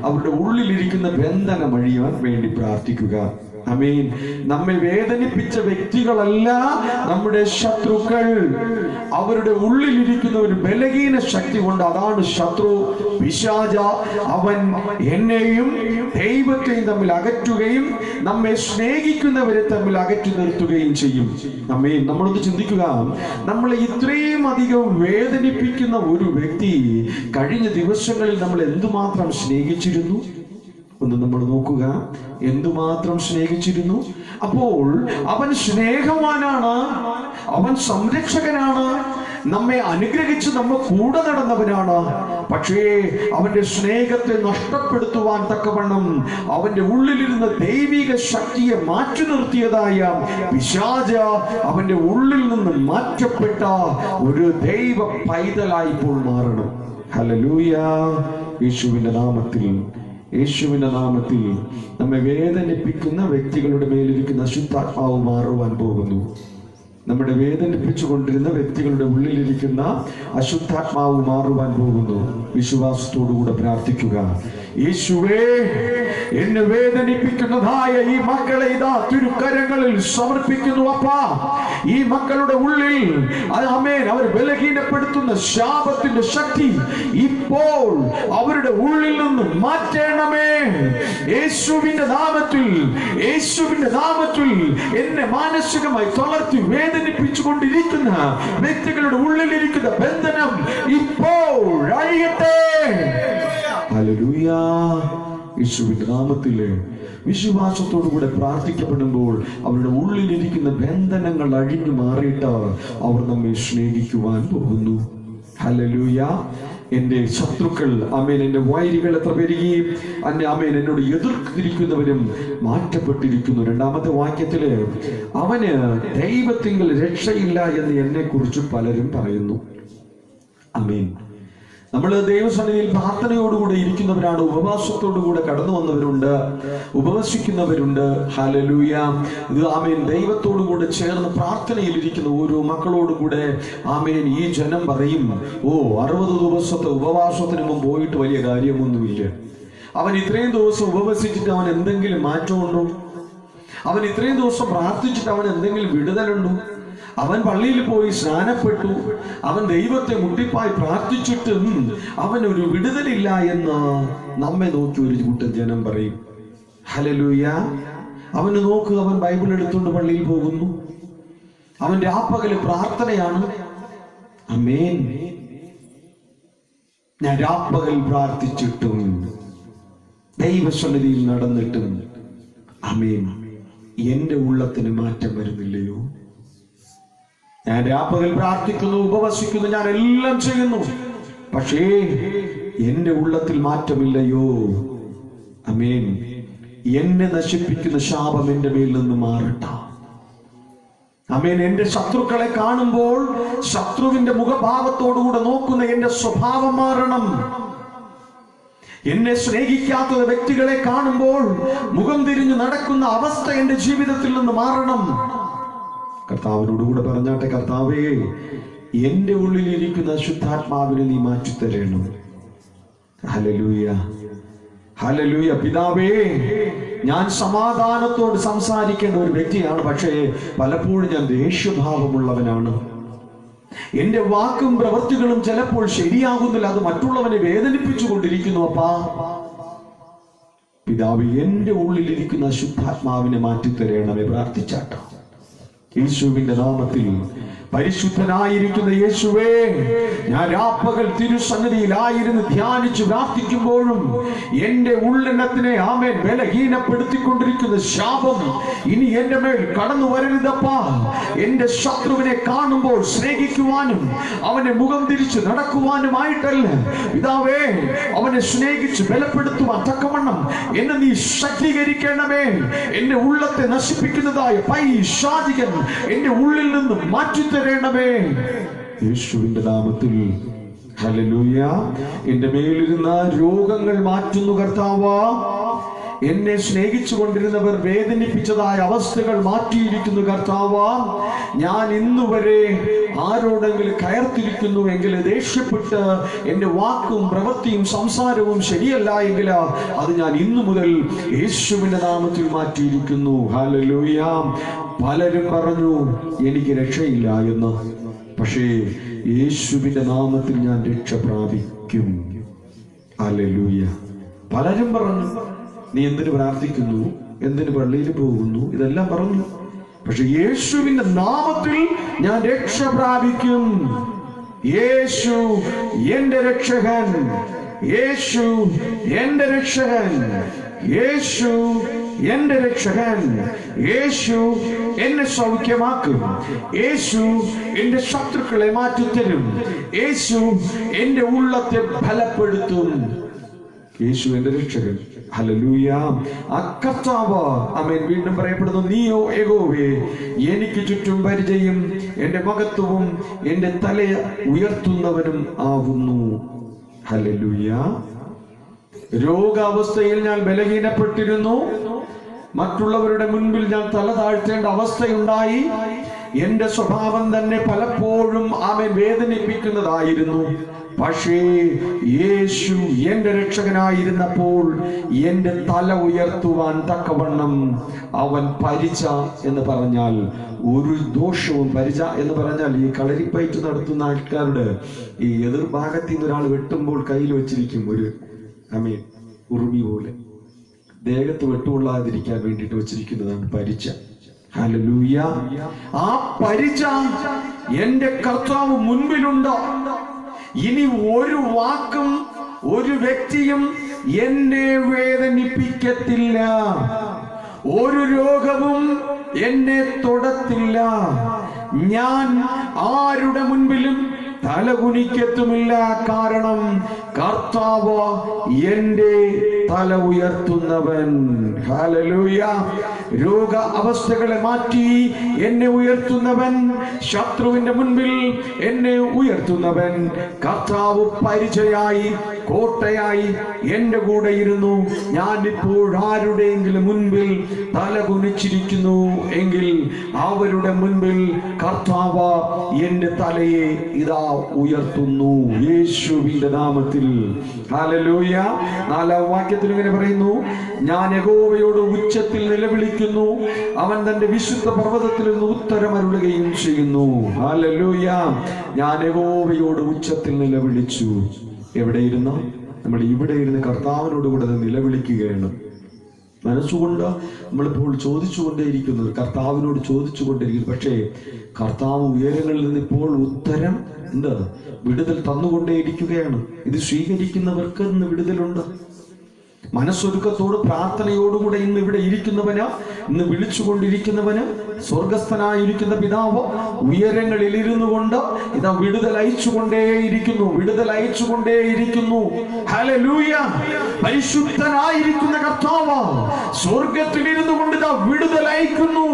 അവരുടെ ഉള്ളിലിരിക്കുന്ന ബന്ധനം അഴിയാൻ വേണ്ടി പ്രാർത്ഥിക്കുക. ആമേൻ. നമ്മെ വേദനിപ്പിച്ച വ്യക്തികളല്ല നമ്മുടെ ശത്രുക്കൾ. അവരുടെ ഉള്ളിലിരിക്കുന്ന ഒരു ബലഹീന ശക്തി കൊണ്ട്, അതാണ് ശത്രു, പിശാച. അവൻ എന്നെയും ദൈവത്തെയും തമ്മിൽ അകറ്റുകയും നമ്മെ സ്നേഹിക്കുന്നവരെ തമ്മിൽ അകറ്റി നിർത്തുകയും ചെയ്യും. ആമേൻ. നമ്മളൊന്ന് ചിന്തിക്കുക, നമ്മളെ ഇത്രയും അധികം വേദനിപ്പിക്കുന്ന ഒരു വ്യക്തി കഴിഞ്ഞ ദിവസങ്ങളിൽ നമ്മൾ എന്തുമാത്രം സ്നേഹിച്ചിരുന്നു ഒന്ന് നമ്മൾ നോക്കുക. എന്തുമാത്രം സ്നേഹിച്ചിരുന്നു. അപ്പോൾ അവൻ സ്നേഹവാനാണ്, അവൻ സംരക്ഷകനാണ്, നമ്മെ അനുഗ്രഹിച്ച് നമ്മെ കൂടെ നടന്നവനാണ്. പക്ഷേ അവന്റെ സ്നേഹത്തെ നഷ്ടപ്പെടുത്തുവാൻ തക്കവണ്ണം അവന്റെ ഉള്ളിലിരുന്ന ദൈവിക ശക്തിയെ മാറ്റി നിർത്തിയതായ പിശാച അവന്റെ ഉള്ളിൽ നിന്ന് മാറ്റപ്പെട്ട ഒരു ദൈവ പൈതലായി ഇപ്പോൾ മാറണം. ഹല്ലേലൂയ. യേശുവിന്റെ നാമത്തിൽ, യേശുവിന്റെ നാമത്തിൽ നമ്മെ വേദനിപ്പിക്കുന്ന വ്യക്തികളുടെ മേലിരിക്കുന്ന അശുദ്ധാത്മാവ് മാറുവാൻ പോകുന്നു. നമ്മുടെ വേദനിപ്പിച്ചുകൊണ്ടിരുന്ന വ്യക്തികളുടെ ഉള്ളിലിരിക്കുന്ന അശുദ്ധാത്മാവ് മാറുവാൻ പോകുന്നു. വിശ്വാസത്തോടുകൂടെ പ്രാർത്ഥിക്കുക. യേശുവേ, എന്നെ വേദനിപ്പിക്കുന്നതായ ഈ മക്കളെ ഇതാ തിരുക്കരങ്ങളിൽ സമർപ്പിക്കുന്നു അപ്പാ. ഈ മക്കളുടെ ഉള്ളിൽ ആമേൻ അവർ ബലഹീനപ്പെടുത്തുന്ന ശാപത്തിന്റെ ശക്തി ഇപ്പോൾ അവരുടെ ഉള്ളിൽ നിന്ന് മാറ്റണമേ. യേശുവിന്റെ നാമത്തിൽ, യേശുവിന്റെ നാമത്തിൽ എന്നെ മാനസികമായി തളർത്തി വേദനിപ്പിച്ചുകൊണ്ടിരിക്കുന്ന വ്യക്തികളുടെ ഉള്ളിലിരിക്കുന്ന ബന്ധനം ഇപ്പോൾ അഴിയട്ടെ. ഹല്ലേലൂയ. യേശുവിന്റെ നാമത്തില് വിശ്വാസത്തോടുകൂടെ പ്രാർത്ഥിക്കപ്പെടുമ്പോൾ അവരുടെ ഉള്ളിലിരിക്കുന്ന ബന്ധനങ്ങൾ അഴിഞ്ഞു മാറിയിട്ട് അവർ നമ്മെ സ്നേഹിക്കുവാൻ പോകുന്നു. ഹല്ലേലൂയ. എന്റെ ശത്രുക്കൾ, ആമേൻ, എന്റെ വൈരികൾ എത്ര പെരുകയും ആമേൻ എന്നോട് എതിർത്തിരിക്കുന്നവരും മാറ്റപ്പെട്ടിരിക്കുന്നു. രണ്ടാമത്തെ വാക്യത്തില് അവന് ദൈവത്തിങ്കൽ രക്ഷയില്ല എന്ന് എന്നെ കുറിച്ച് പലരും പറയുന്നു. ആമേൻ. നമ്മൾ ദൈവസന്നിധിയിൽ പ്രാർത്ഥനയോടുകൂടെ ഇരിക്കുന്നവരാണ്. ഉപവാസത്തോടുകൂടെ കടന്നു വന്നവരുണ്ട്, ഉപവസിക്കുന്നവരുണ്ട്. ഹല്ലേലൂയ. ഇത് ആമേൻ ദൈവത്തോടുകൂടെ ചേർന്ന് പ്രാർത്ഥനയിൽ ഇരിക്കുന്ന ഓരോ മക്കളോടുകൂടെ ആമേൻ ഈ ജനം പറയും, 60 ദിവസത്തെ ഉപവാസത്തിന് മുമ്പ് പോയിട്ട് വലിയ കാര്യമൊന്നുമില്ല. അവൻ ഇത്രയും ദിവസം ഉപവസിച്ചിട്ട് അവൻ എന്തെങ്കിലും മാറ്റമുണ്ടോ? അവൻ ഇത്രയും ദിവസം പ്രാർത്ഥിച്ചിട്ട് അവൻ എന്തെങ്കിലും വിടുതലുണ്ടോ? അവൻ പള്ളിയിൽ പോയി സ്നാനപ്പെട്ടു, അവൻ ദൈവത്തെ മുട്ടിപ്പായി പ്രാർത്ഥിച്ചിട്ടും അവനൊരു വിടുതലില്ല എന്ന് നമ്മെ നോക്കി ഒരു കൂട്ടം ജനം പറയും. ഹല്ലേലൂയ. അവന് നോക്ക്, അവൻ ബൈബിൾ എടുത്തുകൊണ്ട് പള്ളിയിൽ പോകുന്നു, അവൻ രാപ്പകല് പ്രാർത്ഥനയാണ്. ആമേൻ. ഞാൻ രാപ്പകൽ പ്രാർത്ഥിച്ചിട്ടും ദൈവസന്നിധിയിൽ നടന്നിട്ടും ആമേൻ എന്റെ ഉള്ളത്തിന് മാറ്റം വരുന്നില്ലയോ? ഞാൻ രാപ്പകൽ പ്രാർത്ഥിക്കുന്നു, ഉപവസിക്കുന്നു, ഞാൻ എല്ലാം ചെയ്യുന്നു, പക്ഷേ എന്റെ ഉള്ളത്തിൽ മാറ്റമില്ലയോ? ആമേൻ. എന്നെ നശിപ്പിക്കുന്ന ശാപം എന്റെ മേൽ നിന്ന് മാറട്ടെ. ആമേൻ. എന്റെ ശത്രുക്കളെ കാണുമ്പോൾ ശത്രുവിന്റെ മുഖഭാവത്തോടുകൂടെ നോക്കുന്ന എന്റെ സ്വഭാവം മാറണം. എന്നെ സ്നേഹിക്കാത്ത വ്യക്തികളെ കാണുമ്പോൾ മുഖം തിരിഞ്ഞു നടക്കുന്ന അവസ്ഥ എന്റെ ജീവിതത്തിൽ നിന്ന് മാറണം. കർത്താവിനോടുകൂടെ പറഞ്ഞാട്ടെ, കർത്താവേ, എന്റെ ഉള്ളിലിരിക്കുന്ന ശുദ്ധാത്മാവിനെ നീ മാറ്റിത്തരണം. ഹല്ലേലൂയ. ഹല്ലേലൂയ. പിതാവേ, ഞാൻ സമാധാനത്തോട് സംസാരിക്കേണ്ട ഒരു വ്യക്തിയാണ്, പക്ഷേ പലപ്പോഴും ഞാൻ ദേഷ്യഭാവമുള്ളവനാണ്. എന്റെ വാക്കും പ്രവൃത്തികളും ചിലപ്പോൾ ശരിയാകുന്നില്ല, അത് മറ്റുള്ളവനെ വേദനിപ്പിച്ചു കൊണ്ടിരിക്കുന്നു. അപ്പാ പിതാവ്, എന്റെ ഉള്ളിലിരിക്കുന്ന ശുദ്ധാത്മാവിനെ മാറ്റിത്തരണമേ. പ്രാർത്ഥിച്ചാട്ടോ. യേശുവിന്റെ നാമത്തിൽ പരിശുദ്ധനായിരിക്കുന്ന യേശുവേ, ഞാൻ രാപ്പകൽ തിരുസന്നിധിയിലായിരുന്നു ധ്യാനിച്ച് പ്രാർത്ഥിക്കുമ്പോഴും എന്റെ ഉള്ളെണ്ണത്തിനെ ആമേൻ ബലഹീനപ്പെടുത്തിക്കൊണ്ടിരിക്കുന്ന ശാപം ഇനി എന്റെ മേൽ കടന്നു വരരുതപ്പാ. എന്റെ ശത്രുവിനെ കാണുമ്പോൾ സ്നേഹിക്കുവാനും അവനെ മുഖം തിരിച്ച് നടക്കുവാനുമായിട്ടല്ല പിതാവേ, അവനെ സ്നേഹിച്ച് ബലപ്പെടുത്തുവാൻ തക്കവണ്ണം എന്നെ നീ ശക്തീകരിക്കണമേ. എന്റെ ഉള്ളത്തെ നശിപ്പിക്കുന്നതായ പൈശാചികൻ എന്റെ ഉള്ളിൽ നിന്ന് മാറ്റിത്തരണമേ. യേശുവിന്റെ നാമത്തിൽ ഹല്ലേലൂയ. എന്റെ മേലിരുന്ന രോഗങ്ങൾ മാറ്റുന്നു കർത്താവ്. എന്നെ സ്നേഹിച്ചു കൊണ്ടിരുന്നവർ വേദനിപ്പിച്ചതായ അവസ്ഥകൾ മാറ്റിയിരിക്കുന്നു കർത്താവ്. ഞാൻ ഇന്നുവരെ ആരോടെങ്കിലും കയർത്തിരിക്കുന്നു എങ്കിൽ, ദേഷ്യപ്പെട്ട് എന്റെ വാക്കും പ്രവൃത്തിയും സംസാരവും ശരിയല്ല എങ്കിൽ അത് ഞാൻ ഇന്നു മുതൽ യേശുവിന്റെ നാമത്തിൽ മാറ്റിയിരിക്കുന്നു. ഹല്ലേലൂയ. പലരും പറഞ്ഞു എനിക്ക് രക്ഷയില്ല എന്ന്. പക്ഷേ യേശുവിന്റെ നാമത്തിൽ ഞാൻ രക്ഷ പ്രാപിക്കും. ഹല്ലേലൂയ. പലരും പറഞ്ഞു നീ എന്തിനു പ്രാർത്ഥിക്കുന്നു, എന്തിനു പള്ളിയിൽ പോകുന്നു, ഇതെല്ലാം പറഞ്ഞു. പക്ഷെ യേശുവിന്റെ നാമത്തിൽ ഞാൻ രക്ഷ പ്രാപിക്കും. യേശു എന്റെ രക്ഷകൻ, യേശു എന്റെ രക്ഷകൻ, യേശു എന്റെ രക്ഷകൻ, യേശു എന്നെ സൗഖ്യമാക്കും, യേശു എന്റെ ശത്രുക്കളെ മാറ്റിത്തരും, യേശു എന്റെ ഉള്ളത്തെ ബലപ്പെടുത്തും. യേശു എന്റെ രക്ഷകൻ. ഹല്ലേലൂയ. ആ കർത്താവ് ആമേൻ വീണ്ടും പറയപ്പെടുന്നു, നീയോ യഹോവേ എനിക്ക് ചുറ്റും പരിചയം, എന്റെ മഹത്വവും എന്റെ തല ഉയർത്തുന്നവനും ആവുന്നു. ഹല്ലേലൂയ. രോഗാവസ്ഥയിൽ ഞാൻ ബലഹീനപ്പെട്ടിരുന്നു. മറ്റുള്ളവരുടെ മുൻപിൽ ഞാൻ തല താഴ്ത്തേണ്ട അവസ്ഥയുണ്ടായി. എന്റെ സ്വഭാവം തന്നെ പലപ്പോഴും ആമേൻ വേദനിപ്പിക്കുന്നതായിരുന്നു. പക്ഷേ യേശു എന്റെ രക്ഷകനായിരുന്നപ്പോൾ എന്റെ തല ഉയർത്തുവാൻ തക്കവണ്ണം അവൻ പരിച എന്ന് പറഞ്ഞാൽ ഒരു ദോഷവും, പരിച എന്ന് പറഞ്ഞാൽ ഈ കളരിപ്പയറ്റ് നടത്തുന്ന ആൾക്കാരുടെ ഈ എതിർഭാഗത്തിൽ നിന്ന് ഒരാൾ വെട്ടുമ്പോൾ കയ്യിൽ വെച്ചിരിക്കും ഒരു ആമേൻ ഉറുമി പോലെ, ദേഹത്ത് വെട്ടുകൊള്ളാതിരിക്കാൻ വേണ്ടിയിട്ട് വെച്ചിരിക്കുന്നതാണ് പരിച. ഹല്ലേലൂയ. ആ പരിച എന്റെ കർത്താവ് മുൻപിലുണ്ട്. ഇനി ഒരു വാക്കും ഒരു വ്യക്തിയും എന്നെ വേദനിപ്പിക്കത്തില്ല. ഒരു രോഗവും എന്നെ തൊടത്തില്ല. ഞാൻ ആരുടെ മുൻപിലും തലകുനിക്കത്തുമില്ല. കാരണം കർത്താവ് എന്റെ തല ഉയർത്തുന്നവൻ. ഹല്ലേലൂയ. രോഗ അവസ്ഥകളെ മാറ്റി എന്നെ ഉയർത്തുന്നവൻ, ശത്രുവിന്റെ മുൻപിൽ എന്നെ ഉയർത്തുന്നവൻ, കർത്താവ് പരിചയായി കോട്ടയായി എന്റെ കൂടെ ഇരുന്നു. ഞാൻ ഇപ്പോൾ ആരുടെയെങ്കിലും മുൻപിൽ തല കുനിച്ചിരിക്കുന്നു എങ്കിൽ അവരുടെ മുൻപിൽ കർത്താവ് എന്റെ തലയെ ഇതാ ഉയർത്തുന്നു യേശുവിന്റെ നാമത്തിൽ. ഹല്ലേലൂയ. 4ാം വാക്യത്തിൽ ഇങ്ങനെ പറയുന്നു, ഞാൻ യഹോവയോട് ഉച്ചത്തിൽ നിലവിളിക്കുന്നു, അവൻ തന്റെ വിശുദ്ധ പർവ്വതത്തിൽ നിന്ന് ഉത്തരമരുളുകയും ചെയ്യുന്നു. ഹല്ലേലൂയ. ഞാൻ യഹോവയോട് ഉച്ചത്തിൽ നിലവിളിച്ചു. എവിടെ ഇരുന്നോ? നമ്മൾ ഇവിടെ ഇരുന്ന് കർത്താവിനോട് കൂടെ നിലവിളിക്കുകയാണ്. മനസ്സുകൊണ്ട് നമ്മളിപ്പോൾ ചോദിച്ചുകൊണ്ടേയിരിക്കുന്നത്, കർത്താവിനോട് ചോദിച്ചുകൊണ്ടേയിരിക്കുന്നു. പക്ഷേ കർത്താവ് ഉയരങ്ങളിൽ നിന്ന് ഇപ്പോൾ ഉത്തരം എന്താ? വിടുതൽ തന്നുകൊണ്ടേയിരിക്കുകയാണ്. ഇത് സ്വീകരിക്കുന്നവർക്ക് ഇന്ന് വിടുതലുണ്ട്. മനസ്സൊരുക്കത്തോട് പ്രാർത്ഥനയോടുകൂടെ ഇന്ന് ഇവിടെ ഇരിക്കുന്നവന്, ഇന്ന് വിളിച്ചുകൊണ്ടിരിക്കുന്നവന് സ്വർഗസ്ഥനായിരിക്കുന്ന പിതാവ് ഉയരങ്ങളിൽ ഇരുന്നു കൊണ്ട് ഇതാ വിടുതൽ അയച്ചുകൊണ്ടേയിരിക്കുന്നു, വിടുതൽ അയച്ചുകൊണ്ടേയിരിക്കുന്നു. ഹല്ലേലൂയ. പരിശുദ്ധനായിരിക്കുന്ന കർത്താവ് സ്വർഗത്തിൽ ഇരുന്നു കൊണ്ട് ഇതാ വിടുതൽ അയക്കുന്നു.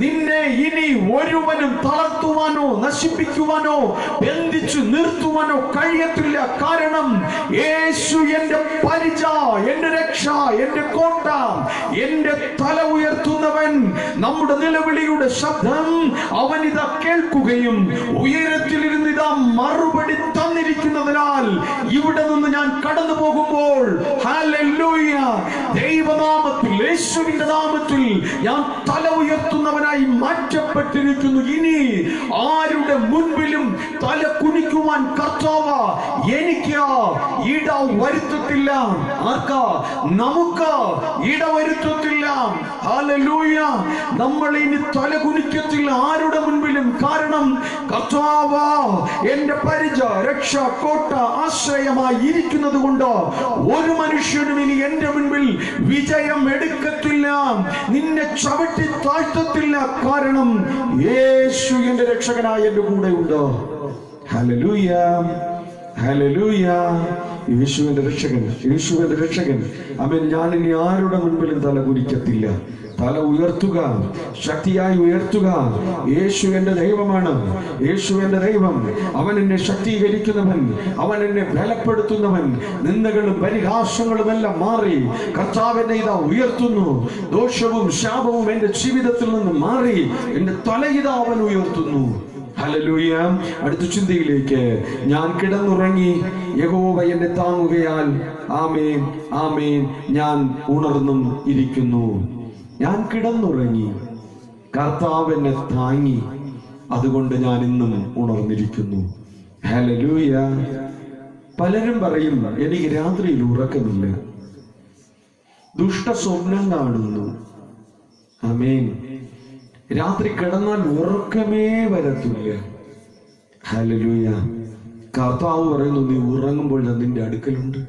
നിന്നെ ഇനി ഒരുവനും തളർത്തുവാനോ നശിപ്പിക്കുവാനോ ബന്ധിച്ചു നിർത്തുവാനോ കഴിയത്തില്ല. കാരണം യേശു എന്റെ പരിച, എന്റെ രക്ഷ, എന്റെ കോട്ട, എന്റെ തല ഉയർത്തുന്നവൻ. നമ്മുടെ നിലവിളിയുടെ ശബ്ദം അവൻ ഇതാ കേൾക്കുകയും ഉയരത്തിലിരുന്ന് ഇതാ മറുപടി തന്നിരിക്കുന്നതിനാൽ ഇവിടെ നിന്ന് ഞാൻ കടന്നു പോകുമ്പോൾ ഹല്ലേലൂയ, ദൈവനാമത്തിൽ, യേശുവിന്റെ നാമത്തിൽ ഞാൻ തല ഉയർത്തുന്നവനായി മാറ്റപ്പെട്ടിരിക്കുന്നു. ഇനി ആരുടെ മുൻപിലും തല കുനിക്കുവാൻ കർത്താവ് എനിക്ക് ഇട വരുത്തത്തില്ല. ആർക്കാ? നമുക്ക് ഇടവരുത്തത്തില്ല. ഹല്ലേലൂയ. നമ്മൾ ഇനി തല കുനിക്കത്തില്ല ആരുടെ മുൻപിലും. കാരണം കർത്താവ് എന്റെ പരിച, രക്ഷ, കോട്ട, ആശ്രയമായി ഇരിക്കുന്നത് കൊണ്ട് ഒരു മനുഷ്യനും ഇനി എന്റെ മുൻപിൽ വിജയം എടുക്കത്തില്ല, നിന്നെ ചവിട്ടി താഴ്ത്തത്തില്ല. കാരണം യേശു എന്റെ രക്ഷകനായ എന്റെ കൂടെ ഉണ്ട്. ഹല്ലേലൂയ. ഹല്ലേലൂയ. യേശുവിന്റെ രക്ഷകൻ, യേശുവിന്റെ രക്ഷകൻ. അവൻ ഞാൻ ഇനി ആരുടെ മുൻപിലും തല കുനിക്കത്തില്ല. തല ഉയർത്തുക, ശക്തിയായി ഉയർത്തുക. യേശു എന്റെ ദൈവമാണ്, യേശു എന്റെ ദൈവം. അവൻ എന്നെ ശക്തീകരിക്കുന്നവൻ, അവൻ എന്നെ ബലപ്പെടുത്തുന്നവൻ. നിന്ദകളും പരിഹാസങ്ങളും എല്ലാം മാറി കർത്താവ് എന്നെ ഇതാ ഉയർത്തുന്നു. ദോഷവും ശാപവും എന്റെ ജീവിതത്തിൽ നിന്ന് മാറി എന്റെ തല ഇതാ അവൻ ഉയർത്തുന്നു. ഹല്ലേലൂയ. അടുത്ത ചിന്തയിലേക്ക്. ഞാൻ കിടന്നുറങ്ങി, യഹോവ എന്നെ താങ്ങുകയാൽ ആമേൻ ആമേൻ ഞാൻ ഉണർന്നും ഇരിക്കുന്നു. ഞാൻ കിടന്നുറങ്ങി, കർത്താവ് എന്നെ താങ്ങി, അതുകൊണ്ട് ഞാൻ ഇന്നും ഉണർന്നിരിക്കുന്നു. ഹല്ലേലൂയ. പലരും പറയും, എനിക്ക് രാത്രിയിൽ ഉറക്കമില്ല, ദുഷ്ട സ്വപ്നം കാണുന്നു. ആമേൻ. രാത്രി കിടന്നാൽ ഉറക്കമേ വരത്തില്ല. ഹല്ലേലൂയ. കർത്താവ് പറയുന്നു, നീ ഉറങ്ങുമ്പോൾ ഞാൻ നിന്റെ അടുക്കലുണ്ട്.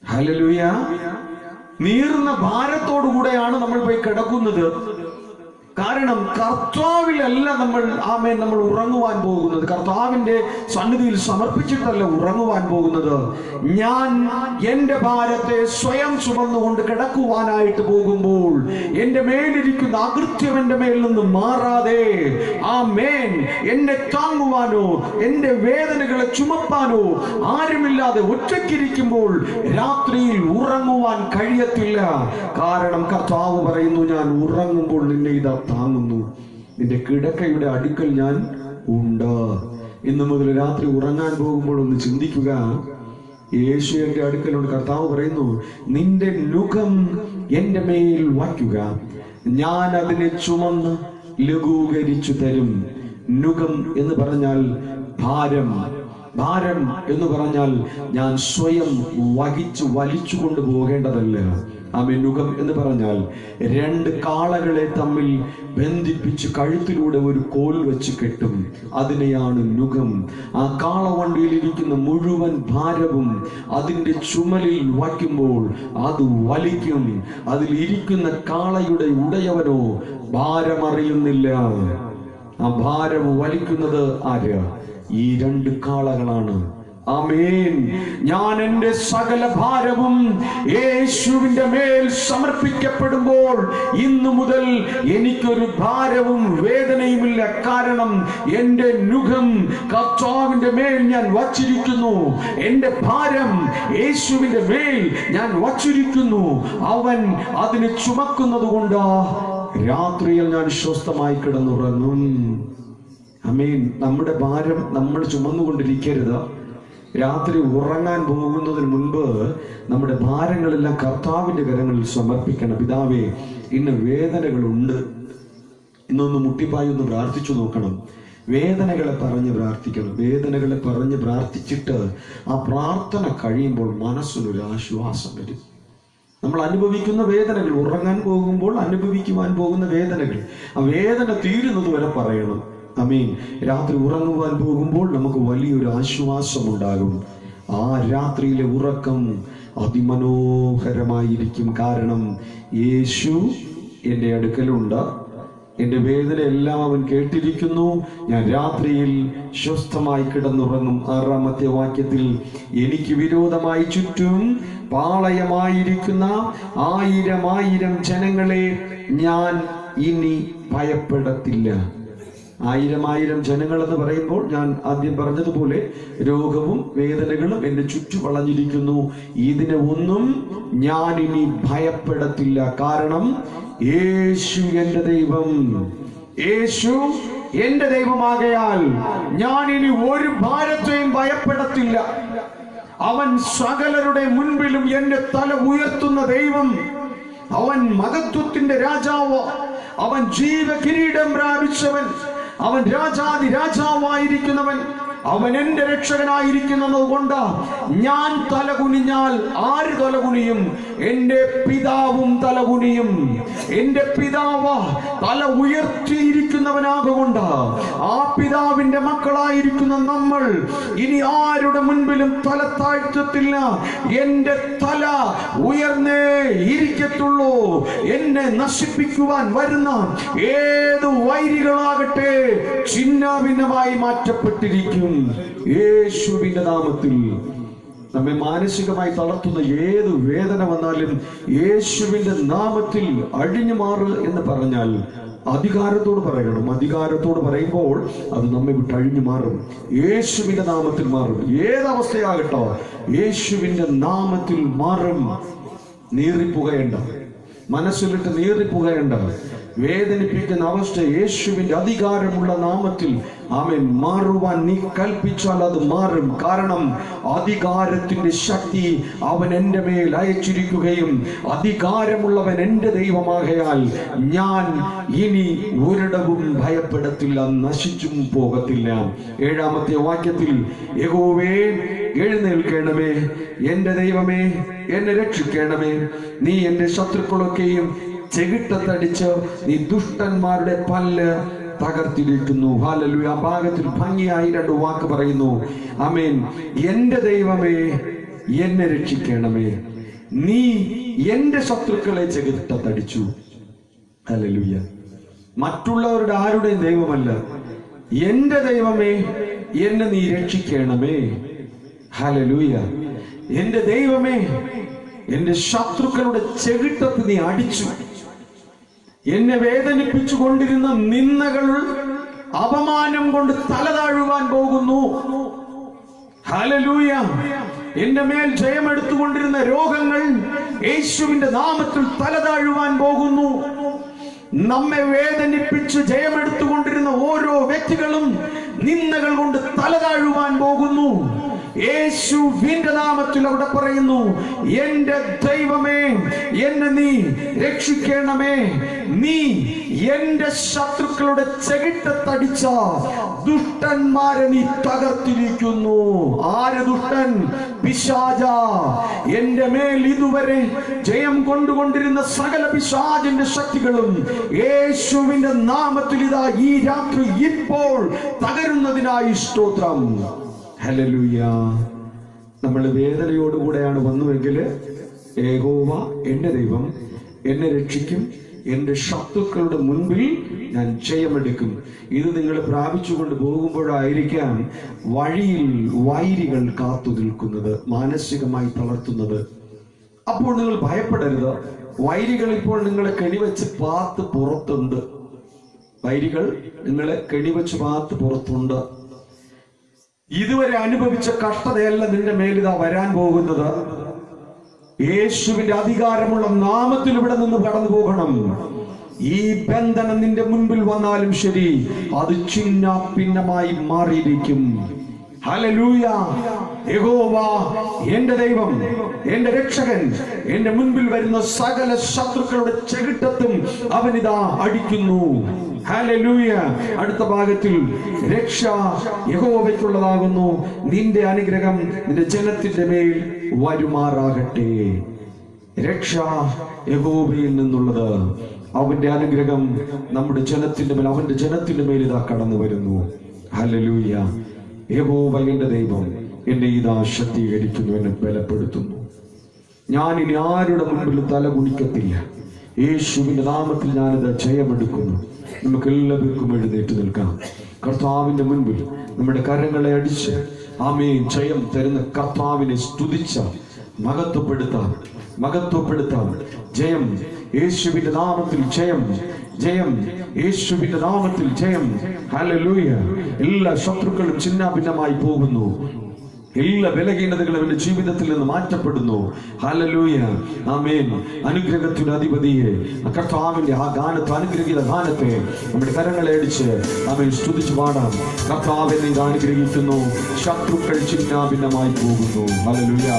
ഹല്ലേലൂയ. നീറുന്ന ഭാരത്തോടു കൂടെയാണ് നമ്മൾ പോയി കിടക്കുന്നത്. കാരണം കർത്താവിലല്ല നമ്മൾ ഉറങ്ങുവാൻ പോകുന്നത്. കർത്താവിന്റെ സന്നിധിയിൽ സമർപ്പിച്ചിട്ടല്ല ഉറങ്ങുവാൻ പോകുന്നത്. ഞാൻ എന്റെ ഭാരത്തെ സ്വയം ചുമന്നുകൊണ്ട് കിടക്കുവാനായിട്ട് പോകുമ്പോൾ എന്റെ മേലിരിക്കുന്ന അകൃത്യം എന്റെ മേൽ നിന്ന് മാറാതെ ആമേൻ എന്നെ താങ്ങുവാനോ എന്റെ വേദനകളെ ചുമപ്പാനോ ആരുമില്ലാതെ ഒറ്റയ്ക്കിരിക്കുമ്പോൾ രാത്രിയിൽ ഉറങ്ങുവാൻ കഴിയത്തില്ല. കാരണം കർത്താവ് പറയുന്നു, ഞാൻ ഉറങ്ങുമ്പോൾ നിന്നെ ഇതാ താങ്ങുന്നു, നിന്റെ കിടക്കയുടെ അടുക്കൽ ഞാൻ ഉണ്ട്. ഇന്നു മുതൽ രാത്രി ഉറങ്ങാൻ പോകുമ്പോൾ ഒന്ന് ചിന്തിക്കുക, യേശു എന്റെ അടുക്കലുണ്ട്. കർത്താവ് പറയുന്നു, നിന്റെ നുകം എന്റെ മേൽ വയ്ക്കുക, ഞാൻ അതിനെ ചുമന്ന് ലഘൂകരിച്ചു തരും. നുകം എന്ന് പറഞ്ഞാൽ ഭാരം, ഭാരം എന്ന് പറഞ്ഞാൽ ഞാൻ സ്വയം വലിച്ചു കൊണ്ടുപോകേണ്ടതല്ല. ആമേൻ. നുകം എന്ന് പറഞ്ഞാൽ രണ്ട് കാളകളെ തമ്മിൽ ബന്ധിപ്പിച്ച് കഴുത്തിലൂടെ ഒരു കോൽ വെച്ച് കെട്ടും, അതിനെയാണ് നുകം. ആ കാളവണ്ടിയിലിരിക്കുന്ന മുഴുവൻ ഭാരവും അതിന്റെ ചുമലിൽ വയ്ക്കുമ്പോൾ അത് വലിക്കും. അതിൽ ഇരിക്കുന്ന കാളയുടെ ഉടയവനോ ഭാരമറിയുന്നില്ല. ആ ഭാരം വലിക്കുന്നത് ആര്? ഈ രണ്ട് കാളകളാണ്. ആമേൻ. ഞാൻ എന്റെ സകല ഭാരവും യേശുവിന്റെ മേൽ സമർപ്പിക്കപ്പെടുമ്പോൾ ഇന്നു മുതൽ എനിക്കൊരു ഭാരവും വേദനയുമില്ല. കാരണം എന്റെ നുകം കർത്താവിന്റെ മേൽ ഞാൻ വച്ചിരിക്കുന്നു. എന്റെ ഭാരം യേശുവിന്റെ മേൽ ഞാൻ വച്ചിരിക്കുന്നു. അവൻ അതിനെ ചുമക്കുന്നത് കൊണ്ട് രാത്രിയിൽ ഞാൻ സ്വസ്ഥമായി കിടന്നുറങ്ങും. ആമേൻ. നമ്മുടെ ഭാരം നമ്മൾ ചുമന്നുകൊണ്ടിരിക്കരുത്. രാത്രി ഉറങ്ങാൻ പോകുന്നതിന് മുൻപ് നമ്മുടെ ഭാരങ്ങളെല്ലാം കർത്താവിന്റെ കരങ്ങളിൽ സമർപ്പിക്കണം. പിതാവേ, ഇന്ന് വേദനകളുണ്ട്, ഇന്നൊന്ന് മുട്ടിപ്പായി ഒന്ന് പ്രാർത്ഥിച്ചു നോക്കണം. വേദനകളെ പറഞ്ഞ് പ്രാർത്ഥിക്കണം. വേദനകളെ പറഞ്ഞ് പ്രാർത്ഥിച്ചിട്ട് ആ പ്രാർത്ഥന കഴിയുമ്പോൾ മനസ്സിനൊരു ആശ്വാസം വരും. നമ്മൾ അനുഭവിക്കുന്ന വേദനകൾ, ഉറങ്ങാൻ പോകുമ്പോൾ അനുഭവിക്കുവാൻ പോകുന്ന വേദനകൾ, ആ വേദന തീരുന്നത് വരെ പറയണം. ആമേൻ. രാത്രി ഉറങ്ങുവാൻ പോകുമ്പോൾ നമുക്ക് വലിയൊരു ആശ്വാസമുണ്ടാകും. ആ രാത്രിയിലെ ഉറക്കം അതിമനോഹരമായിരിക്കും. കാരണം യേശു എൻ്റെ അടുക്കലുണ്ട്, എൻ്റെ വേദന എല്ലാം അവൻ കേട്ടിരിക്കുന്നു. ഞാൻ രാത്രിയിൽ സ്വസ്ഥമായി കിടന്നുറങ്ങും. 6-ാമത്തെ വാക്യത്തിൽ, എനിക്ക് വിരോധമായി ചുറ്റും പാളയമായിരിക്കുന്ന 1000 ജനങ്ങളെ ഞാൻ ഇനി ഭയപ്പെടത്തില്ല. 1000 ജനങ്ങൾ എന്ന് പറയുമ്പോൾ ഞാൻ ആദ്യം പറഞ്ഞതുപോലെ രോഗവും വേദനകളും എന്റെ ചുറ്റു വളഞ്ഞിരിക്കുന്നു. ഇതിനെ ഒന്നും ഞാൻ ഇനി ഭയപ്പെടത്തില്ല. കാരണം യേശു എന്റെ ദൈവം, യേശു എന്റെ ദൈവമാകയാൽ ഞാൻ ഇനി ഒരു ഭാരത്തെയും ഭയപ്പെടത്തില്ല. അവൻ സകലരുടെ മുൻപിലും എന്റെ തല ഉയർത്തുന്ന ദൈവം. അവൻ മഹത്വത്തിന്റെ രാജാവ്, അവൻ ജീവകിരീടം പ്രാപിച്ചവൻ, അവൻ രാജാതി രാജാവായിരിക്കുന്നവൻ, അവൻ എന്റെ രക്ഷകനായിരിക്കുന്നത് കൊണ്ട് ഞാൻ തലകുനിഞ്ഞാൽ ആര് തലകുനിയും? എന്റെ പിതാവും തലകുനിയും. എന്റെ പിതാവ് തല ഉയർത്തിയിരിക്കുന്നവനാകൊണ്ട് ആ പിതാവിന്റെ മക്കളായിരിക്കുന്ന നമ്മൾ ഇനി ആരുടെ മുൻപിലും തല താഴ്ത്തത്തില്ല. എന്റെ തല ഉയർന്നേ ഇരിക്കത്തുള്ളൂ. എന്നെ നശിപ്പിക്കുവാൻ വരുന്ന ഏത് വൈരികളാകട്ടെ ഛിന്നാഭിന്നമായി മാറ്റപ്പെട്ടിരിക്കും യേശുവിന്റെ നാമത്തിൽ. നമ്മെ മാനസികമായി തളർത്തുന്ന ഏത് വേദന വന്നാലും യേശുവിന്റെ നാമത്തിൽ അഴിഞ്ഞു മാറ് എന്ന് പറഞ്ഞാൽ അധികാരത്തോട് പറയണം. അധികാരത്തോട് പറയുമ്പോൾ അത് നമ്മെ വിട്ട് അഴിഞ്ഞു മാറും. യേശുവിന്റെ നാമത്തിൽ മാറും. ഏതവസ്ഥയാകട്ടോ യേശുവിന്റെ നാമത്തിൽ മാറും. നീറിപ്പുകയുണ്ട, മനസ്സിലിട്ട് നീറിപ്പുകയുണ്ട, വേദനിപ്പിക്കുന്ന അവസ്ഥ യേശുവിന്റെ അധികാരമുള്ള നാമത്തിൽ ആമേൻ മാറുവാൻ നീ കൽപ്പിച്ചാൽ അത് മാറും. കാരണം അധികാരത്തിന്റെ ശക്തി അവൻ എൻ്റെ മേൽ അയച്ചിരിക്കുകയും അധികാരമുള്ളവൻ എൻ്റെ ദൈവമാകയാൽ ഞാൻ ഇനി ഒരിടവും ഭയപ്പെടത്തില്ല, നശിച്ചും പോകത്തില്ല. 7-ാമത്തെ വാക്യത്തിൽ യഹോവേ എഴുന്നേൽക്കണമേ, എൻ്റെ ദൈവമേ എന്നെ രക്ഷിക്കണമേ. നീ എൻ്റെ ശത്രുക്കളൊക്കെയും ചെകിട്ടത്തടിച്ച് നീ ദുഷ്ടന്മാരുടെ പല്ല് തകർത്തിരിക്കുന്നു. ഹല്ലേലൂയ. ആ ഭാഗത്തിൽ ഭംഗിയായി 2 വാക്ക് പറയുന്നു. ആമേൻ. എൻ്റെ ദൈവമേ എന്നെ രക്ഷിക്കണമേ, നീ എൻ്റെ ശത്രുക്കളെ ചെകിട്ടത്തടിച്ചു. ഹല്ലേലൂയ. മറ്റുള്ളവരുടെ ആരുടെയും ദൈവമല്ല, എൻ്റെ ദൈവമേ എന്നെ നീ രക്ഷിക്കണമേ. ഹല്ലേലൂയ. എൻ്റെ ദൈവമേ എൻ്റെ ശത്രുക്കളുടെ ചെകിട്ടത്ത് നീ അടിച്ചു. എന്നെ വേദനിപ്പിച്ചു കൊണ്ടിരുന്ന നിന്ദകൾ അപമാനം കൊണ്ട് തലതാഴുവാൻ പോകുന്നു. ഹല്ലേലൂയ. എന്റെ മേൽ ജയമെടുത്തുകൊണ്ടിരുന്ന രോഗങ്ങൾ യേശുവിന്റെ നാമത്തിൽ തലതാഴുവാൻ പോകുന്നു. നമ്മെ വേദനിപ്പിച്ച് ജയമെടുത്തുകൊണ്ടിരുന്ന ഓരോ വ്യക്തികളും നിന്ദകൾ കൊണ്ട് തലതാഴുവാൻ പോകുന്നു. യേശുവിന്റെ നാമത്തിൽ അവിടെ പറയുന്നു, എൻ്റെ ദൈവമേ എന്നെ നീ രക്ഷിക്കണമേ, നീ എൻ്റെ ശത്രുക്കളുടെ ചെകിട്ടത്തടിച്ച ദുഷ്ടന്മാരെ നീ തകർത്തിരിക്കുന്നു. ആര് ദുഷ്ടൻ? പിശാച. എൻ്റെ മേൽ ഇതുവരെ ജയം കൊണ്ടുകൊണ്ടിരുന്ന സകല പിശാചിന്റെ ശക്തികളും യേശുവിന്റെ നാമത്തിൽ ഇതാ ഈ രാത്രി ഇപ്പോൾ തകരുന്നതിനായി സ്തോത്രം. ഹല്ലേലൂയ. നമ്മൾ വേദനയോടുകൂടെയാണ് വന്നുവെങ്കിൽ യഹോവ എൻ്റെ ദൈവം എന്നെ രക്ഷിക്കും, എൻ്റെ ശത്രുക്കളുടെ മുൻപിൽ ഞാൻ ജയമെടുക്കും. ഇത് നിങ്ങൾ പ്രാപിച്ചുകൊണ്ട് പോകുമ്പോഴായിരിക്കാം വഴിയിൽ വൈരികൾ കാത്തു നിൽക്കുന്നത്, മാനസികമായി തളർത്തുന്നത്. അപ്പോൾ നിങ്ങൾ ഭയപ്പെടരുത്. വൈരികൾ ഇപ്പോൾ നിങ്ങളെ കെണിവെച്ച് പാത്ത് പുറത്തുണ്ട്. വൈരികൾ നിങ്ങളെ കെണിവെച്ച് പാത്ത് പുറത്തുണ്ട്. ഇതുവരെ അനുഭവിച്ച കഷ്ടതയല്ല നിന്റെ മേലിതാ വരാൻ പോകുന്നത്. യേശുവിന്റെ അധികാരമുള്ള നാമത്തിൽ ഇവിടെ നിന്ന് കടന്നു പോകണം. ഈ ബന്ധനം നിന്റെ മുൻപിൽ വന്നാലും ശരി, അത് ചിന്ന ഭിന്നമായി മാറിയിരിക്കും. ഹല്ലേലൂയ. യഹോവ എൻ്റെ ദൈവം, എൻ്റെ രക്ഷകൻ, എൻ്റെ മുൻപിൽ വരുന്ന സകല ശത്രുക്കളുടെ ചെകിട്ടത്തും അവനിതാ അടിക്കുന്നു. ഹല്ലേലൂയ. അടുത്ത ഭാഗത്തിൽ രക്ഷ യഹോവയ്ക്കുള്ളതാകുന്നു, നിന്റെ അനുഗ്രഹം നിന്റെ ജനത്തിന്റെ മേൽ വരുമാറാകട്ടെ. രക്ഷ യഹോവയിൽ നിന്നുള്ളത്, അവന്റെ അനുഗ്രഹം നമ്മുടെ ജനത്തിന്റെ മേൽ, അവന്റെ ജനത്തിന്റെ മേൽ ഇതാ കടന്നു വരുന്നു. ഹല്ലേലൂയ. യഹോവ എൻ്റെ ദൈവം എന്നെ ഇതാ ശക്തീകരിക്കുന്നു, എന്നെ ബലപ്പെടുത്തുന്നു. ഞാൻ ഇനി ആരുടെ മുൻപിൽ തല കുനിക്കത്തില്ല. യേശുവിന്റെ നാമത്തിൽ ഞാനിത് ജയമെടുക്കുന്നു. നമുക്ക് എല്ലാവർക്കും എഴുന്നേറ്റ് നിൽക്കാം. കർത്താവിന്റെ മുൻപിൽ നമ്മുടെ കരങ്ങളെ അടിച്ച് ആമേൻ ജയം തരുന്ന കർത്താവിനെ സ്തുതിച്ച മഹത്വപ്പെടുത്താം. ജയം യേശുവിന്റെ നാമത്തിൽ, ജയം ജയം യേശുവിന്റെ നാമത്തിൽ, ജയം. ഹല്ലേലൂയ. എല്ലാ ശത്രുക്കളും ചിന്നാഭിന്നമായി പോകുന്നു. എല്ലാ ബലഹീനതകളും എന്റെ ജീവിതത്തിൽ നിന്ന് മാറ്റപ്പെടുന്നു. ഹല്ലേലൂയ. ആമേൻ. അനുഗ്രഹത്തിന്റെ അധിപതിയെ, കർത്താവിന്റെ ആ ഗാനത്തെ, അനുഗ്രഹീത ഗാനത്തെ നമ്മുടെ കരങ്ങളെ അടിച്ച് ആമേൻ സ്തുതിച്ച് പാടാം. കർത്താവിനെ ഇത് അനുഗ്രഹിക്കുന്നു. ശത്രുക്കൾ ചിന്നാഭിന്നമായി പോകുന്നു. ഹല്ലേലൂയ.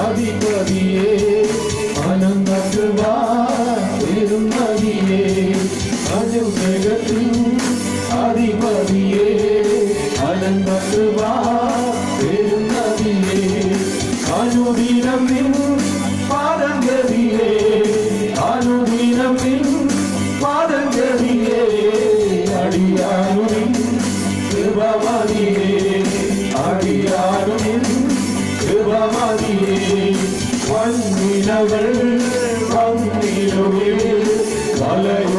അധിപതിയേ അനന്തവാതിരുന്നതിയേ, അനുഗ്രഹത്തിൻ അധിപതിയേ അനന്തവാതിരുന്നതിയേ, അനുദിനം നിൻ പാദഗതിയേ, അനുദിനം നിൻ പാദഗതിയേ, അടിയാനു നിൻ കൃപമതിയേ, അടിയാനു നിൻ കൃപമതിയേ. വൻവിനകൾ വന്നിലുവിൽ വലയ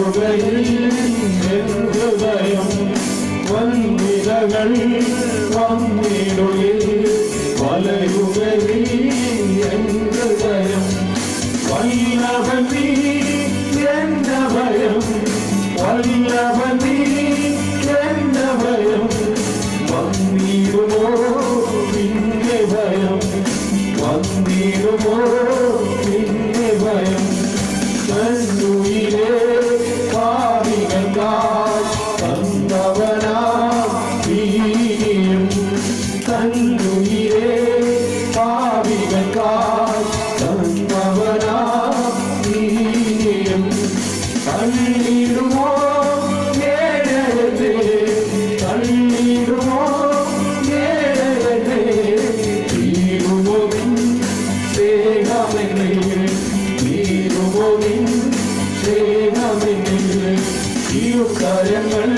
തിരുകരങ്ങൾ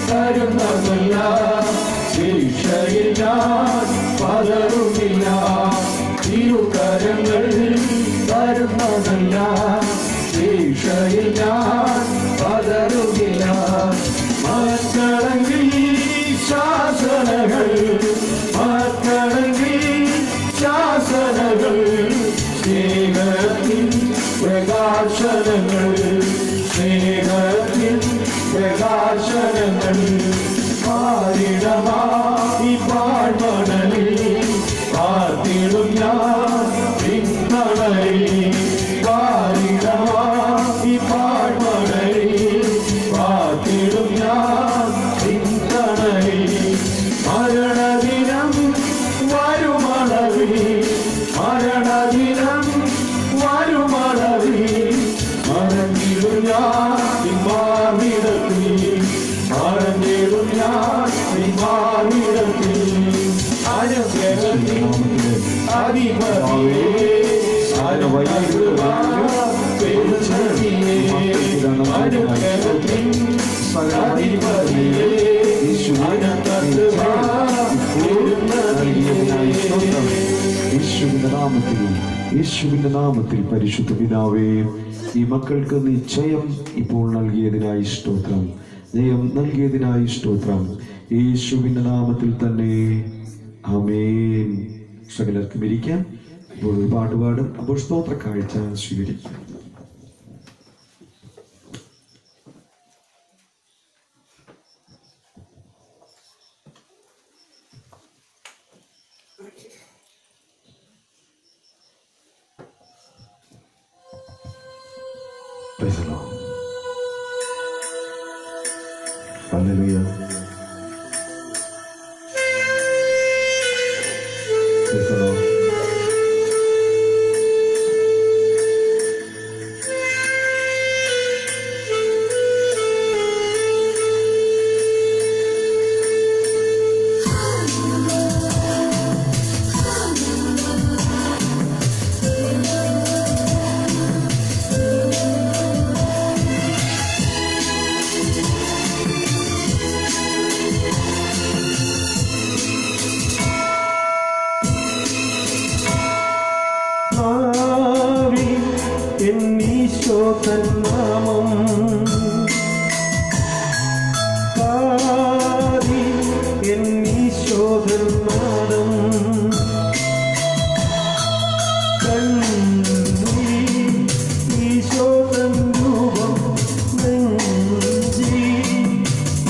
തരുന്നതല്ല, ശിക്ഷയിൽ ഞാൻ പതറുന്നില്ല. തിരുകരങ്ങൾ തരുന്നതല്ല, ശിക്ഷയിൽ ഞാൻ പതറുന്നില്ല. മക്കളെങ്കിൽ ശാസനകൾ, മക്കളെങ്കിൽ ശാസനകൾ, സ്നേഹത്തിൻ പ്രകാശനങ്ങൾ, സ്നേഹത്തിൻ പ്രകാശനങ്ങൾ. പാരിടമായി പാഴ്മണലിൽ പാർത്തിടും ഞാൻ പിന്നണലിൽ, പാരിടമായി പാഴ്മണലിൽ പാർത്തിടും ഞാൻ പിന്നണലിൽ. മരണദിനം വരുമളവിൽ, മരണദിനം വരുമളവിൽ മറഞ്ഞിടും ഞാൻ നിമ്മാവിടത്തിൽ, മറഞ്ഞിടും ഞാൻ നിമ്മാവിടത്തിൽ. അനുഗ്രഹത്തിൽ അധിപതിയേ, അനുഗ്രഹത്തിൽ അധിപതിയേ, യേശുവിന്റെ നാമത്തിൽ പരിശുദ്ധ പിതാവേ, ഈ മക്കൾക്ക് നീ ജയം ഇപ്പോൾ നൽകിയതിനായി സ്തോത്രം, ജയം നൽകിയതിനായി സ്തോത്രം. യേശുവിന്റെ നാമത്തിൽ തന്നെ ആമേൻ. സകലർക്കും ഇരിക്കാം. ഇപ്പോൾ ഒരു പാടുപാടും അപ്പോൾ സ്തോത്ര കാഴ്ച സ്വീകരിക്കാം. Praise the Lord. Hallelujah. Praise the Lord. തന്നാമം പാടി എന്നീശോധന്മാ